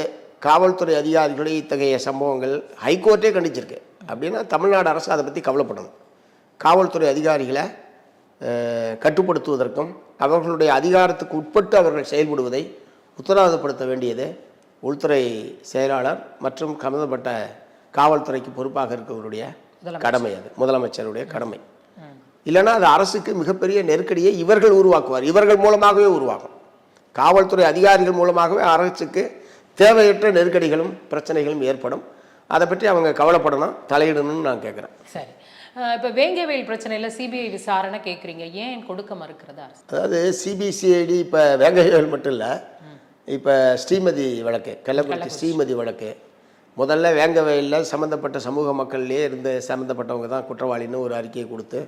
காவல்துறை அதிகாரிகளை இத்தகைய சம்பவங்கள் ஹைகோர்ட்டே கண்டிச்சிருக்கு அப்படின்னா தமிழ்நாடு அரசு அதை பற்றி கவலைப்படணும். காவல்துறை அதிகாரிகளை கட்டுப்படுத்துவதற்கும் அவர்களுடைய அதிகாரத்துக்கு உட்பட்டு அவர்கள் செயல்படுவதை உத்தரவாதப்படுத்த வேண்டியது உள்துறை செயலாளர் மற்றும் சம்பந்தப்பட்ட காவல்துறைக்கு பொறுப்பாக இருக்கவருடைய கடமை, அது முதலமைச்சருடைய கடமை. இல்லைன்னா அது அரசுக்கு மிகப்பெரிய நெருக்கடியை இவர்கள் உருவாக்குவார், இவர்கள் மூலமாகவே உருவாகும். காவல்துறை அதிகாரிகள் மூலமாகவே அரசுக்கு தேவையற்ற நெருக்கடிகளும் பிரச்சனைகளும் ஏற்படும். அதை பற்றி அவங்க கவலைப்படணும், தலையிடணும்னு நான் கேட்குறேன். சரி, இப்போ வேங்கவேல் பிரச்சனையில் சிபிஐ விசாரணை கேட்குறீங்க, ஏன் கொடுக்க மறுக்கிறது அரசு? அதாவது சிபிசிஐடி இப்போ வேங்கவேல் மட்டும் இல்லை, இப்போ ஸ்ரீமதி வழக்கு, கள்ளக்குறிச்சி ஸ்ரீமதி வழக்கு, முதல்ல வேங்கவேலில் சம்மந்தப்பட்ட சமூக மக்கள்லேயே இருந்த சம்மந்தப்பட்டவங்க தான் குற்றவாளின்னு ஒரு அறிக்கையை கொடுத்து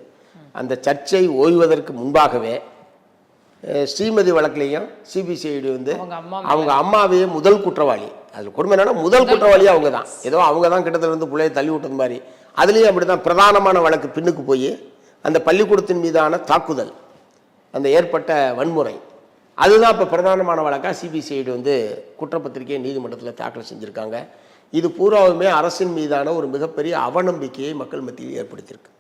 அந்த சர்ச்சை ஓய்வதற்கு முன்பாகவே ஸ்ரீமதி வழக்குலையும் சிபிசிஐடி வந்து அவங்க அம்மாவையே முதல் குற்றவாளி, அதில் கொடுமை என்னன்னா முதல் குற்றவாளியே அவங்க தான், ஏதோ அவங்க தான் கிட்டத்தட்ட இருந்து பிள்ளையை தள்ளி விட்டது மாதிரி. அதுலேயும் அப்படி தான் பிரதானமான வழக்கு பின்னுக்கு போய் அந்த பள்ளிக்கூடத்தின் மீதான தாக்குதல், அந்த ஏற்பட்ட வன்முறை, அதுதான் இப்போ பிரதானமான வழக்காக சிபிசிஐடி வந்து குற்றப்பத்திரிகையை நீதிமன்றத்தில் தாக்கல் செஞ்சுருக்காங்க. இது பூராவுமே அரசின் மீதான ஒரு மிகப்பெரிய அவநம்பிக்கையை மக்கள் மத்தியில் ஏற்படுத்தியிருக்கு.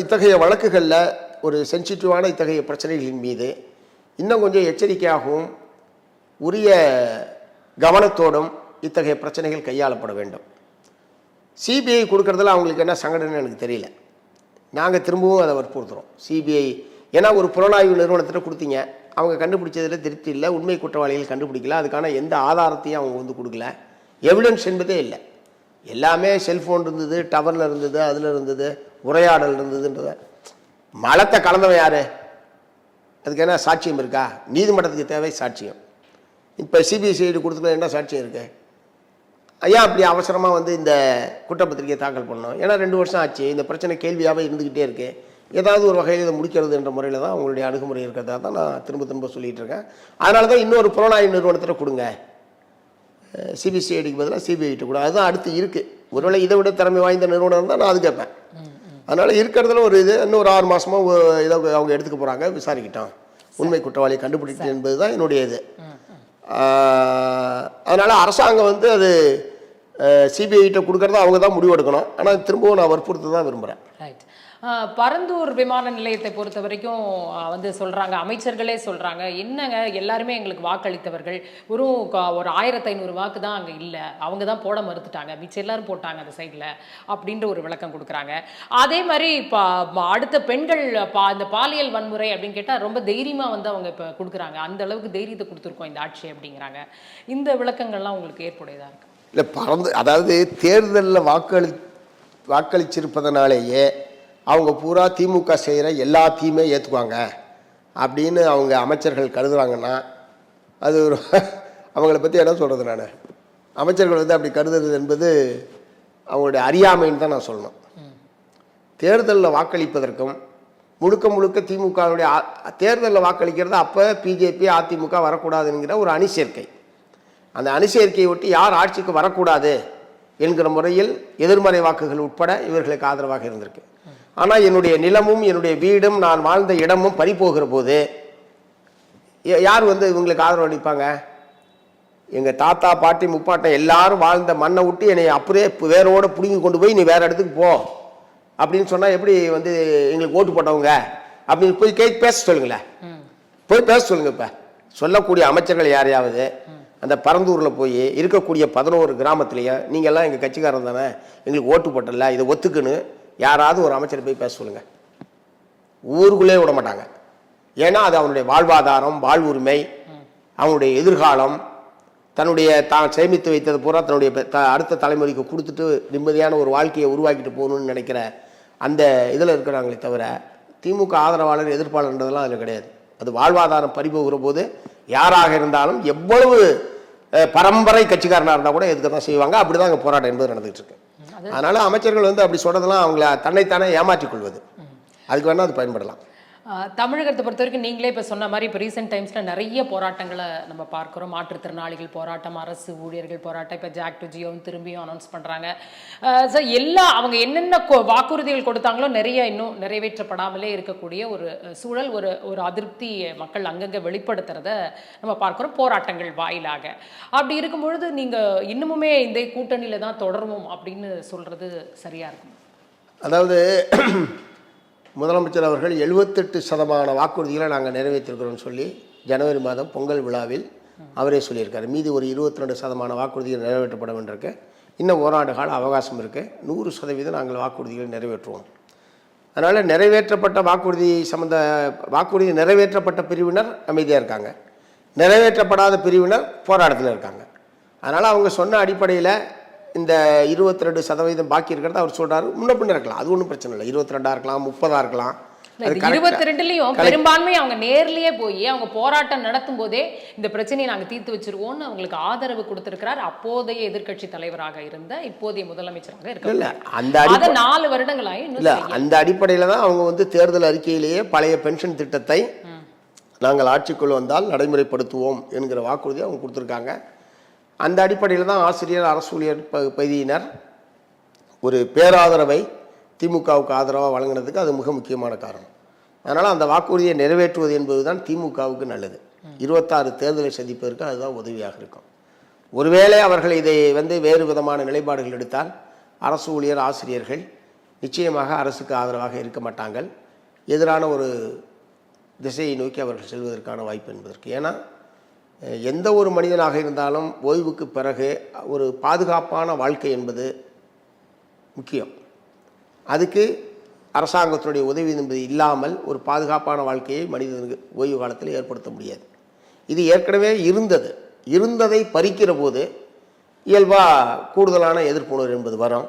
இத்தகைய வழக்குகளில் ஒரு சென்சிட்டிவான இத்தகைய பிரச்சனைகளின் மீது இன்னும் கொஞ்சம் எச்சரிக்கையாகவும் உரிய கவனத்தோடும் இத்தகைய பிரச்சனைகள் கையாளப்பட வேண்டும். சிபிஐ கொடுக்கறதுல அவங்களுக்கு என்ன சங்கடம்னு எனக்கு தெரியல. நாங்கள் திரும்பவும் அதை வற்புறுத்துகிறோம். சிபிஐ ஏன்னா ஒரு புலனாய்வு நிறுவனத்திட்ட கொடுத்தீங்க, அவங்க கண்டுபிடிச்சதில் திருப்தி இல்லை, உண்மை குற்றவாளிகள் கண்டுபிடிக்கல, அதுக்கான எந்த ஆதாரத்தையும் அவங்க வந்து கொடுக்கல, எவிடன்ஸ் என்பதே இல்லை. எல்லாமே செல்ஃபோன் இருந்தது, டவரில் இருந்தது, அதில் இருந்தது, உரையாடல் இருந்ததுன்றத. மலத்தை கலந்தவன் யார்? அதுக்கு என்ன சாட்சியம் இருக்கா? நீதிமன்றத்துக்கு தேவை சாட்சியம். இப்போ சிபிசிஐடி கொடுத்துக்கலாம், என்ன சாட்சியம் இருக்கு? ஐயா அப்படி அவசரமாக வந்து இந்த குற்றப்பத்திரிகையை தாக்கல் பண்ணோம், ஏன்னா 2 வருஷம் ஆச்சு, இந்த பிரச்சனை கேள்வியாகவே இருந்துக்கிட்டே இருக்குது, ஏதாவது ஒரு வகையில் இதை முடிக்கிறது என்ற முறையில் தான் அவங்களுடைய அணுகுமுறை இருக்கிறதா தான் நான் திரும்ப திரும்ப சொல்லிகிட்டு இருக்கேன். அதனால தான் இன்னொரு புலனாய்வு நிறுவனத்தில் கொடுங்க, சிபிசிஐடிக்கு பதிலாக சிபிஐட்டு கூட, அதுதான் அடுத்து இருக்குது. ஒருவேளை இதை விட திறமை வாய்ந்த நிறுவனம் இருந்தால் நான் அது கேட்பேன். அதனால் இருக்கிறதுல ஒரு இது இன்னும் ஒரு 6 மாதமாக இதை அவங்க எடுத்துக்க போகிறாங்க, விசாரிக்கிட்டோம், உண்மை குற்றவாளியை கண்டுபிடிச்சு என்பது தான் என்னுடைய இது. அதனால் அரசாங்கம் வந்து அது சிபிஐட்ட கொடுக்கறத அவங்க தான் முடிவெடுக்கணும். ஆனால் திரும்பவும் நான் வற்புறுத்த தான் விரும்புகிறேன். ரைட். பரந்தூர் விமான நிலையத்தை பொறுத்த வரைக்கும் வந்து சொல்கிறாங்க, அமைச்சர்களே சொல்கிறாங்க, என்னங்க எல்லாருமே எங்களுக்கு வாக்களித்தவர்கள், ஒரு 1500 வாக்கு தான் அங்கே இல்லை, அவங்க தான் போட மறுத்துட்டாங்க, மிச்சம் எல்லாரும் போட்டாங்க அந்த சைடில் அப்படின்ற ஒரு விளக்கம் கொடுக்குறாங்க. அதே மாதிரி இப்போ அடுத்த பெண்கள் இந்த பாலியல் வன்முறை அப்படின்னு கேட்டால் ரொம்ப தைரியமாக வந்து அவங்க இப்போ கொடுக்குறாங்க, அந்த அளவுக்கு தைரியத்தை கொடுத்துருக்கோம் இந்த ஆட்சி அப்படிங்கிறாங்க. இந்த விளக்கங்கள்லாம் உங்களுக்கு ஏற்புடையதாக இருக்கு? இல்லை, அதாவது தேர்தலில் வாக்களிச்சிருப்பதனாலேயே அவங்க பூரா திமுக செய்கிற எல்லாத்தையுமே ஏற்றுக்குவாங்க அப்படின்னு அவங்க அமைச்சர்கள் கருதுறாங்கன்னா அது ஒரு அவங்கள பற்றி என்ன சொல்கிறது? நான் அமைச்சர்கள் வந்து அப்படி கருதுறது என்பது அவங்களுடைய அறியாமைன்னு தான் நான் சொல்லணும். தேர்தலில் வாக்களிப்பதற்கும் முழுக்க முழுக்க திமுகவுடைய தேர்தலில் வாக்களிக்கிறது அப்போ பிஜேபி அதிமுக வரக்கூடாதுங்கிற ஒரு அணிசேர்க்கை, அந்த அணிசேர்க்கையை ஒட்டி யார் ஆட்சிக்கு வரக்கூடாது என்கிற முறையில் எதிர்மறை வாக்குகள் உட்பட இவர்களுக்கு ஆதரவாக இருந்திருக்கு. ஆனால் என்னுடைய நிலமும் என்னுடைய வீடும் நான் வாழ்ந்த இடமும் பறிபோகிற போது யார் வந்து இவங்களுக்கு ஆதரவு அளிப்பாங்க? எங்கள் தாத்தா பாட்டி முப்பாட்டை எல்லாரும் வாழ்ந்த மண்ணை விட்டு என்னை அப்படியே வேரோடு பிடுங்கி கொண்டு போய் நீ வேறு இடத்துக்கு போ அப்படின்னு சொன்னால் எப்படி வந்து எங்களுக்கு ஓட்டு போட்டவங்க அப்படின்னு போய் பேச சொல்லுங்களேன், போய் பேச சொல்லுங்க. இப்போ சொல்லக்கூடிய அமைச்சர்கள் யாரையாவது அந்த பரந்தூரில் போய் இருக்கக்கூடிய 11 கிராமத்துலேயே நீங்கள்லாம் எங்கள் கட்சிக்காரன் தானே, எங்களுக்கு ஓட்டு போட்டல, இதை ஒத்துக்குன்னு யாராவது ஒரு அமைச்சர் போய் பேச சொல்லுங்க. ஊருக்குள்ளே விட மாட்டாங்க. ஏன்னா அது அவனுடைய வாழ்வாதாரம், வாழ்வுரிமை, அவனுடைய எதிர்காலம், தன்னுடைய தான் சேமித்து வைத்தது பூரா தன்னுடைய அடுத்த தலைமுறைக்கு கொடுத்துட்டு நிம்மதியான ஒரு வாழ்க்கையை உருவாக்கிட்டு போகணும்னு நினைக்கிற அந்த இதில் இருக்கிறாங்களே தவிர திமுக ஆதரவாளர் எதிர்ப்பாளர்ன்றதெல்லாம் அதில் கிடையாது. அது வாழ்வாதாரம் பறிபோகிற போது யாராக இருந்தாலும் எவ்வளவு பரம்பரை கட்சிக்காரனாக இருந்தால் கூட எதுக்கு தான் செய்வாங்க. அப்படி தான் அங்கே போராட்டம் என்பது நடந்துகிட்டு இருக்கு. அதனால அமைச்சர்கள் வந்து அப்படி சொல்றதெல்லாம் அவங்கள தன்னைத்தானே ஏமாற்றிக் கொள்வது. அதுக்கு வேணால் அது பயன்படலாம். தமிழகத்தை பொறுத்த வரைக்கும் நீங்களே இப்போ சொன்ன மாதிரி இப்போ ரீசெண்ட் டைம்ஸில் நிறைய போராட்டங்களை நம்ம பார்க்குறோம். மாற்றுத்திறனாளிகள் போராட்டம், அரசு ஊழியர்கள் போராட்டம், இப்போ ஜாக் டு ஜியோவும் திரும்பியும் அனௌன்ஸ் பண்ணுறாங்க. ஸோ அவங்க என்னென்ன வாக்குறுதிகள் கொடுத்தாங்களோ நிறைய இன்னும் நிறைவேற்றப்படாமலே இருக்கக்கூடிய ஒரு சூழல், ஒரு அதிருப்தி மக்கள் அங்கங்கே வெளிப்படுத்துறத நம்ம பார்க்குறோம் போராட்டங்கள் வாயிலாக. அப்படி இருக்கும் பொழுது நீங்கள் இன்னுமுமே இந்த கூட்டணியில் தான் தொடருவோம் அப்படின்னு சொல்கிறது சரியாக இருக்கும்? அதாவது முதலமைச்சர் அவர்கள் 78% வாக்குறுதிகளை நாங்கள் நிறைவேற்றிருக்கிறோம்னு சொல்லி ஜனவரி மாதம் பொங்கல் விழாவில் அவரே சொல்லியிருக்காரு. மீதி ஒரு 22% வாக்குறுதிகள் நிறைவேற்றப்பட வேண்டியிருக்கு. இன்னும் ஓராண்டு கால அவகாசம் இருக்குது. 100% நாங்கள் வாக்குறுதிகளை நிறைவேற்றுவோம். அதனால் நிறைவேற்றப்பட்ட வாக்குறுதி நிறைவேற்றப்பட்ட பிரிவினர் அமைதியாக இருக்காங்க, நிறைவேற்றப்படாத பிரிவினர் போராட்டத்தில் இருக்காங்க. அதனால் அவங்க சொன்ன அடிப்படையில் இந்த 22% பாக்கி இருக்கிறத அவர் சொல்கிறாரு. முன்ன பின்ன இருக்கலாம், அது ஒன்றும் பிரச்சனை இல்லை. 22 இருக்கலாம், 30 இருக்கலாம். 22லையும் பெரும்பான்மை அவங்க நேர்லயே போய் அவங்க போராட்டம் நடத்தும் போதே இந்த பிரச்சனையை நாங்கள் தீர்த்து வச்சிருவோம்னு அவங்களுக்கு ஆதரவு கொடுத்திருக்கிறார் அப்போதைய எதிர்க்கட்சி தலைவராக இருந்த இப்போதைய முதலமைச்சராக இருக்காங்க. அந்த 4 வருடங்களாய் இல்லை, அந்த அடிப்படையில் தான் அவங்க தேர்தல் அறிக்கையிலேயே பழைய பென்ஷன் திட்டத்தை நாங்கள் ஆட்சிக்குள் வந்தால் நடைமுறைப்படுத்துவோம் என்கிற வாக்குறுதியை அவங்க கொடுத்துருக்காங்க. அந்த அடிப்படையில் தான் ஆசிரியர், அரசு ஊழியர் பகுதியினர் ஒரு பேராதரவை திமுகவுக்கு ஆதரவாக வழங்கினதுக்கு அது மிக முக்கியமான காரணம். அதனால் அந்த வாக்குறுதியை நிறைவேற்றுவது என்பது தான் திமுகவுக்கு நல்லது. 26 தேர்தலை சந்திப்பதற்கு அதுதான் உதவியாக இருக்கும். ஒருவேளை அவர்கள் இதை வேறு விதமான நிலைப்பாடுகள் எடுத்தால் அரசு ஊழியர், ஆசிரியர்கள் நிச்சயமாக அரசுக்கு ஆதரவாக இருக்க மாட்டார்கள். எதிரான ஒரு திசையை நோக்கி அவர்கள் செல்வதற்கான வாய்ப்பு என்பதற்கு. ஏன்னா எந்த ஒரு மனிதனாக இருந்தாலும் ஓய்வுக்கு பிறகு ஒரு பாதுகாப்பான வாழ்க்கை என்பது முக்கியம். அதுக்கு அரசாங்கத்தினுடைய உதவி என்பது இல்லாமல் ஒரு பாதுகாப்பான வாழ்க்கையை மனிதனுக்கு ஓய்வு காலத்தில் ஏற்படுத்த முடியாது. இது ஏற்கனவே இருந்ததை பறிக்கிற போது இயல்பாக கூடுதலான எதிர்ப்புணர்வு என்பது வரும்.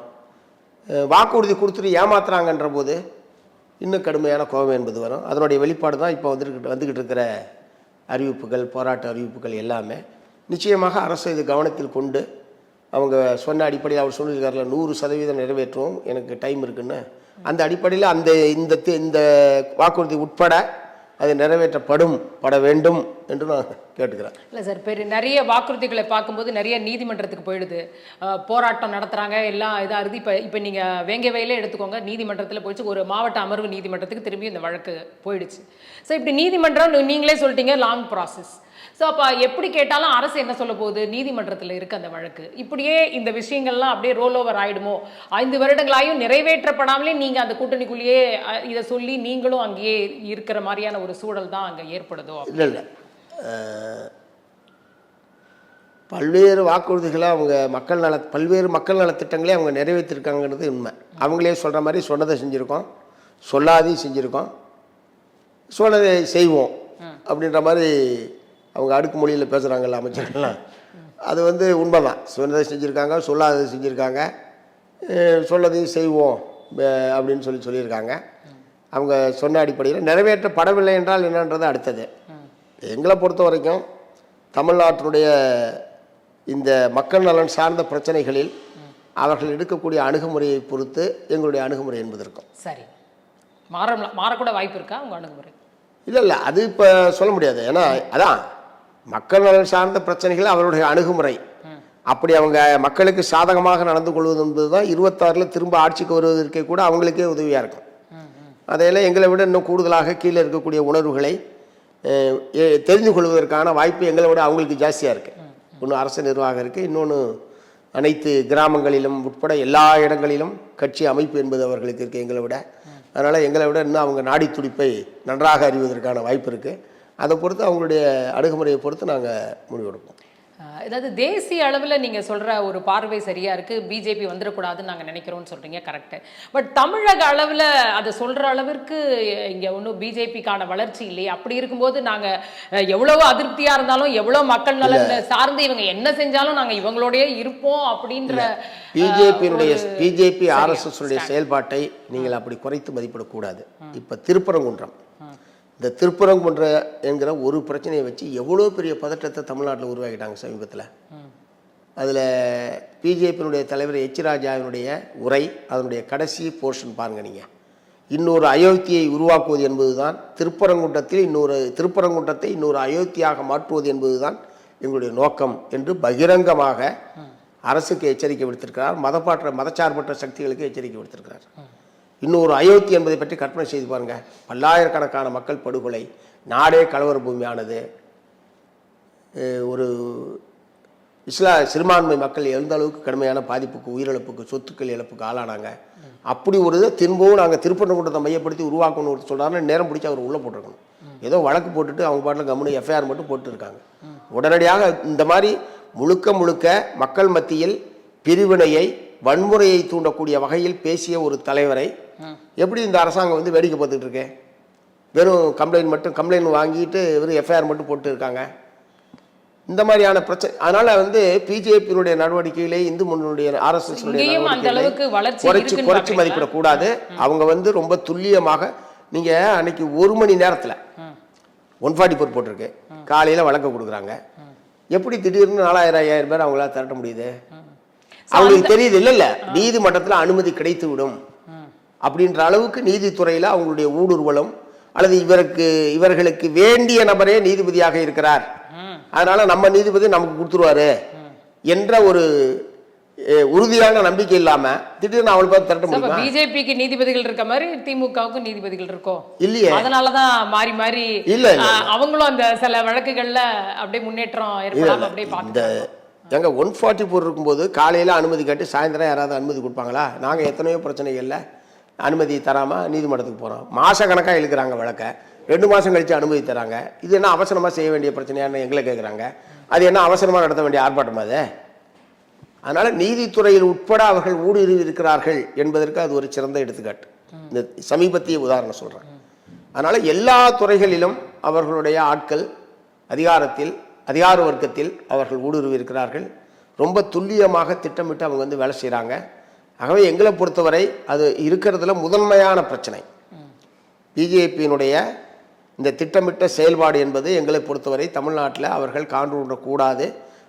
வாக்குறுதி கொடுத்துட்டு ஏமாத்துறாங்கன்ற போது இன்னும் கடுமையான கோபம் என்பது வரும். அதனுடைய வெளிப்பாடு தான் இப்போ வந்துக்கிட்டு இருக்கிற அறிவிப்புகள், போராட்ட அறிவிப்புகள் எல்லாமே. நிச்சயமாக அரசு இது கவனத்தில் கொண்டு அவங்க சொன்ன அடிப்படையில் அவர் சொல்லியிருக்காருல 100% நிறைவேற்றுவோம், எனக்கு டைம் இருக்குன்னு. அந்த அடிப்படையில் இந்த வாக்குறுதி உட்பட அது நிறைவேற்றப்பட வேண்டும் என்று நான் கேட்டுக்கிறேன். இல்லை சார், நிறைய வாக்குறுதிகளை பார்க்கும்போது நிறைய நீதிமன்றத்துக்கு போயிடுது. போராட்டம் நடத்துகிறாங்க, எல்லாம் இதாக அறுதி. இப்போ நீங்கள் வேங்கவையிலே எடுத்துக்கோங்க, நீதிமன்றத்தில் போயிடுச்சு. ஒரு மாவட்ட அமர்வு நீதிமன்றத்துக்கு திரும்பி இந்த வழக்கு போயிடுச்சு. ஸோ இப்படி நீதிமன்றம் நீங்களே சொல்லிட்டீங்க லாங் ப்ராசஸ். ஸோ அப்போ எப்படி கேட்டாலும் அரசு என்ன சொல்ல போகுது, நீதிமன்றத்தில் இருக்க அந்த வழக்கு. இப்படியே இந்த விஷயங்கள்லாம் அப்படியே ரோல் ஓவர் ஆகிடுமோ? 5 வருடங்களாயும் நிறைவேற்றப்படாமலே நீங்கள் அந்த கூட்டணிக்குள்ளேயே இதை சொல்லி நீங்களும் அங்கேயே இருக்கிற மாதிரியான ஒரு சூழல் தான் அங்கே ஏற்படுதோ? இல்லை, பல்வேறு வாக்குறுதிகளை அவங்க பல்வேறு மக்கள் நல திட்டங்களே அவங்க நிறைவேற்றிருக்காங்கிறது உண்மை. அவங்களே சொல்கிற மாதிரி சொன்னதை செஞ்சுருக்கோம், சொல்லாதையும் செஞ்சுருக்கோம், சொன்னதை செய்வோம் அப்படின்ற மாதிரி அவங்க அடுக்குமொழியில் பேசுகிறாங்கல்ல அமைச்சர்கள்லாம். அது உண்மை தான். சொன்னதை செஞ்சுருக்காங்க, சொல்லாததை செஞ்சுருக்காங்க, சொல்லதையும் செய்வோம் அப்படின்னு சொல்லியிருக்காங்க. அவங்க சொன்ன அடிப்படையில் நிறைவேற்றப்படவில்லை என்றால் என்னன்றது அடுத்தது. எங்களை பொறுத்த வரைக்கும் தமிழ்நாட்டினுடைய இந்த மக்கள் நலன் சார்ந்த பிரச்சனைகளில் அவர்கள் எடுக்கக்கூடிய அணுகுமுறையை பொறுத்து எங்களுடைய அணுகுமுறை என்பது இருக்கும். சரி, மாறக்கூட வாய்ப்பு இருக்கா உங்கள் அணுகுமுறை? இல்லை, அது இப்போ சொல்ல முடியாது. ஏன்னா அதான் மக்கள் நலன் சார்ந்த பிரச்சனைகள் அவருடைய அணுகுமுறை. அப்படி அவங்க மக்களுக்கு சாதகமாக நடந்து கொள்வது என்பது தான் 26 திரும்ப ஆட்சிக்கு வருவதற்கே கூட அவங்களுக்கே உதவியாக இருக்கும். அதையெல்லாம் எங்களை விட இன்னும் கூடுதலாக கீழே இருக்கக்கூடிய உணர்வுகளை தெரிந்து கொள்வதற்கான வாய்ப்பு எங்களை விட அவங்களுக்கு ஜாஸ்தியாக இருக்குது. ஒன்று அரசு நிர்வாகம் இருக்குது, இன்னொன்று அனைத்து கிராமங்களிலும் உட்பட எல்லா இடங்களிலும் கட்சி அமைப்பு என்பது அவர்களுக்கு இருக்குது எங்களை விட. அதனால் எங்களை விட இன்னும் அவங்க நாடி துடிப்பை நன்றாக அறிவதற்கான வாய்ப்பு இருக்குது. அதை பொறுத்து அவங்களுடைய அணுகுமுறையை பொறுத்து நாங்கள் முடிவெடுப்போம். அதாவது தேசிய அளவில் நீங்கள் சொல்கிற ஒரு பார்வை சரியாக இருக்குது, பிஜேபி வந்துடக்கூடாதுன்னு நாங்கள் நினைக்கிறோன்னு சொல்கிறீங்க, கரெக்டு. பட் தமிழக அளவில் அதை சொல்கிற அளவிற்கு இங்கே ஒன்றும் பிஜேபிக்கான வளர்ச்சி இல்லையே. அப்படி இருக்கும்போது நாங்கள் எவ்வளோ அதிருப்தியாக இருந்தாலும், எவ்வளோ மக்கள் நலன் சார்ந்து இவங்க என்ன செஞ்சாலும் நாங்கள் இவங்களோடய இருப்போம் அப்படின்ற பிஜேபி ஆர்எஸ்எஸ் செயல்பாட்டை நீங்கள் அப்படி குறைத்து மதிப்பிடக்கூடாது. இப்போ திருப்பரங்குன்றம், இந்த திருப்பரங்குன்ற என்கிற ஒரு பிரச்சனையை வச்சு எவ்வளோ பெரிய பதற்றத்தை தமிழ்நாட்டில் உருவாக்கிட்டாங்க சமீபத்தில். அதில் பிஜேபியினுடைய தலைவர் எச் ராஜாவினுடைய உரை, அதனுடைய கடைசி போர்ஷன் பாருங்கள் நீங்கள். இன்னொரு அயோத்தியை உருவாக்குவது என்பதுதான், திருப்பரங்குன்றத்தை இன்னொரு அயோத்தியாக மாற்றுவது என்பதுதான் எங்களுடைய நோக்கம் என்று பகிரங்கமாக அரசுக்கு எச்சரிக்கை விடுத்திருக்கிறார். மதச்சார்பற்ற சக்திகளுக்கு எச்சரிக்கை விடுத்திருக்கிறார். இன்னொரு அயோத்தி என்பதை பற்றி கற்பனை செய்து பாருங்க. பல்லாயிரக்கணக்கான மக்கள் படுகொலை, நாடே கலவர பூமியானது, ஒரு சிறுபான்மை மக்கள் எந்த அளவுக்கு கடுமையான பாதிப்புக்கு, உயிரிழப்புக்கு, சொத்துக்கள் இழப்புக்கு ஆளானாங்க. அப்படி ஒரு இதை திரும்பவும் நாங்கள் திருப்பரங்குன்றத்தை மையப்படுத்தி உருவாக்கணும்னு சொல்கிறாருன்னா நேரம் பிடிச்சி அவர் உள்ளே போட்டிருக்கணும். ஏதோ வழக்கு போட்டுட்டு அவங்க பாட்டில் கம்முனு எஃப்ஐஆர் மட்டும் போட்டு இருக்காங்க. உடனடியாக இந்த மாதிரி முழுக்க மக்கள் மத்தியில் பிரிவினையை, வன்முறையை தூண்டக்கூடிய வகையில் பேசிய ஒரு தலைவரை எப்படி இந்த அரசாங்கம் வந்து வேடிக்கை பார்த்துட்டு இருக்கு? வெறும் கம்ப்ளைண்ட் வாங்கிட்டு வெறும் எஃப்ஐஆர் மட்டும் போட்டு இருக்காங்க. இந்த மாதிரியான பிரச்சனை. அதனால வந்து பிஜேபியினுடைய நடவடிக்கையிலே, இந்து முன்னணியுடைய RSS குறைச்சி மதிப்பிடக்கூடாது. அவங்க வந்து ரொம்ப துல்லியமாக, நீங்க அன்னைக்கு 1 மணி நேரத்தில் 144 போட்டிருக்கு, காலையில வழக்கு கொடுக்குறாங்க. எப்படி திடீர்னு 4000-5000 பேர் அவங்களால திரட்ட முடியுது? அவங்களுக்கு தெரியுது இல்ல நீதிமன்றத்தில் அனுமதி கிடைத்து விடும் அப்படின்ற அளவுக்கு நீதித்துறையில அவங்களுடைய ஊடுருவலும், அல்லது இவர்களுக்கு வேண்டிய நபரே நீதிபதியாக இருக்கிறார், அதனால நம்ம நீதிபதி நமக்கு கொடுத்துருவாரு என்ற ஒரு உறுதியான நம்பிக்கை இல்லாம திடீர்னு அவளை பார்த்து திரட்ட முடியுமா? பிஜேபிக்கு நீதிபதிகள் இருக்க மாதிரி திமுகவுக்கு நீதிபதிகள் இருக்கும் இல்லையே. அதனாலதான் மாறி இல்ல அவங்களும் அந்த சில வழக்குகள்ல அப்படியே முன்னேற்றம் ஏற்படாம அப்படியே பார்த்து. எங்க 144 இருக்கும்போது காலையில அனுமதி கேட்டு சாயந்தரம் யாராவது அனுமதி கொடுப்பாங்களா? நாங்க எத்தனையோ பிரச்சனைகள்ல அனுமதி தராம நீதிமன்றத்துக்கு போறோம். மாச கணக்கா இழுக்கிறாங்க வழக்க, 2 மாசம் கழிச்சு அனுமதி தராங்க. இது என்ன அவசரமா செய்ய வேண்டிய பிரச்சனையான்னு எங்களை கேட்குறாங்க. அது என்ன அவசரமா நடத்த வேண்டிய ஆர்ப்பாட்டம் அது? அதனால நீதித்துறையில் உட்பட அவர்கள் ஊடுருவி இருக்கிறார்கள் என்பதற்கு அது ஒரு சிறந்த எடுத்துக்காட்டு. இந்த சமீபத்திய உதாரணம் சொல்றேன். அதனால எல்லா துறைகளிலும் அவர்களுடைய ஆட்கள் அதிகார வர்க்கத்தில் அவர்கள் ஊடுருவி இருக்கிறார்கள். ரொம்ப துல்லியமாக திட்டமிட்டு அவங்க வந்து வேலை செய்கிறாங்க. ஆகவே எங்களை பொறுத்தவரை அது இருக்கிறதுல முதன்மையான பிரச்சனை பிஜேபியினுடைய இந்த திட்டமிட்ட செயல்பாடு என்பது எங்களை பொறுத்தவரை தமிழ்நாட்டில் அவர்கள் காண்பூடக்கூடாது.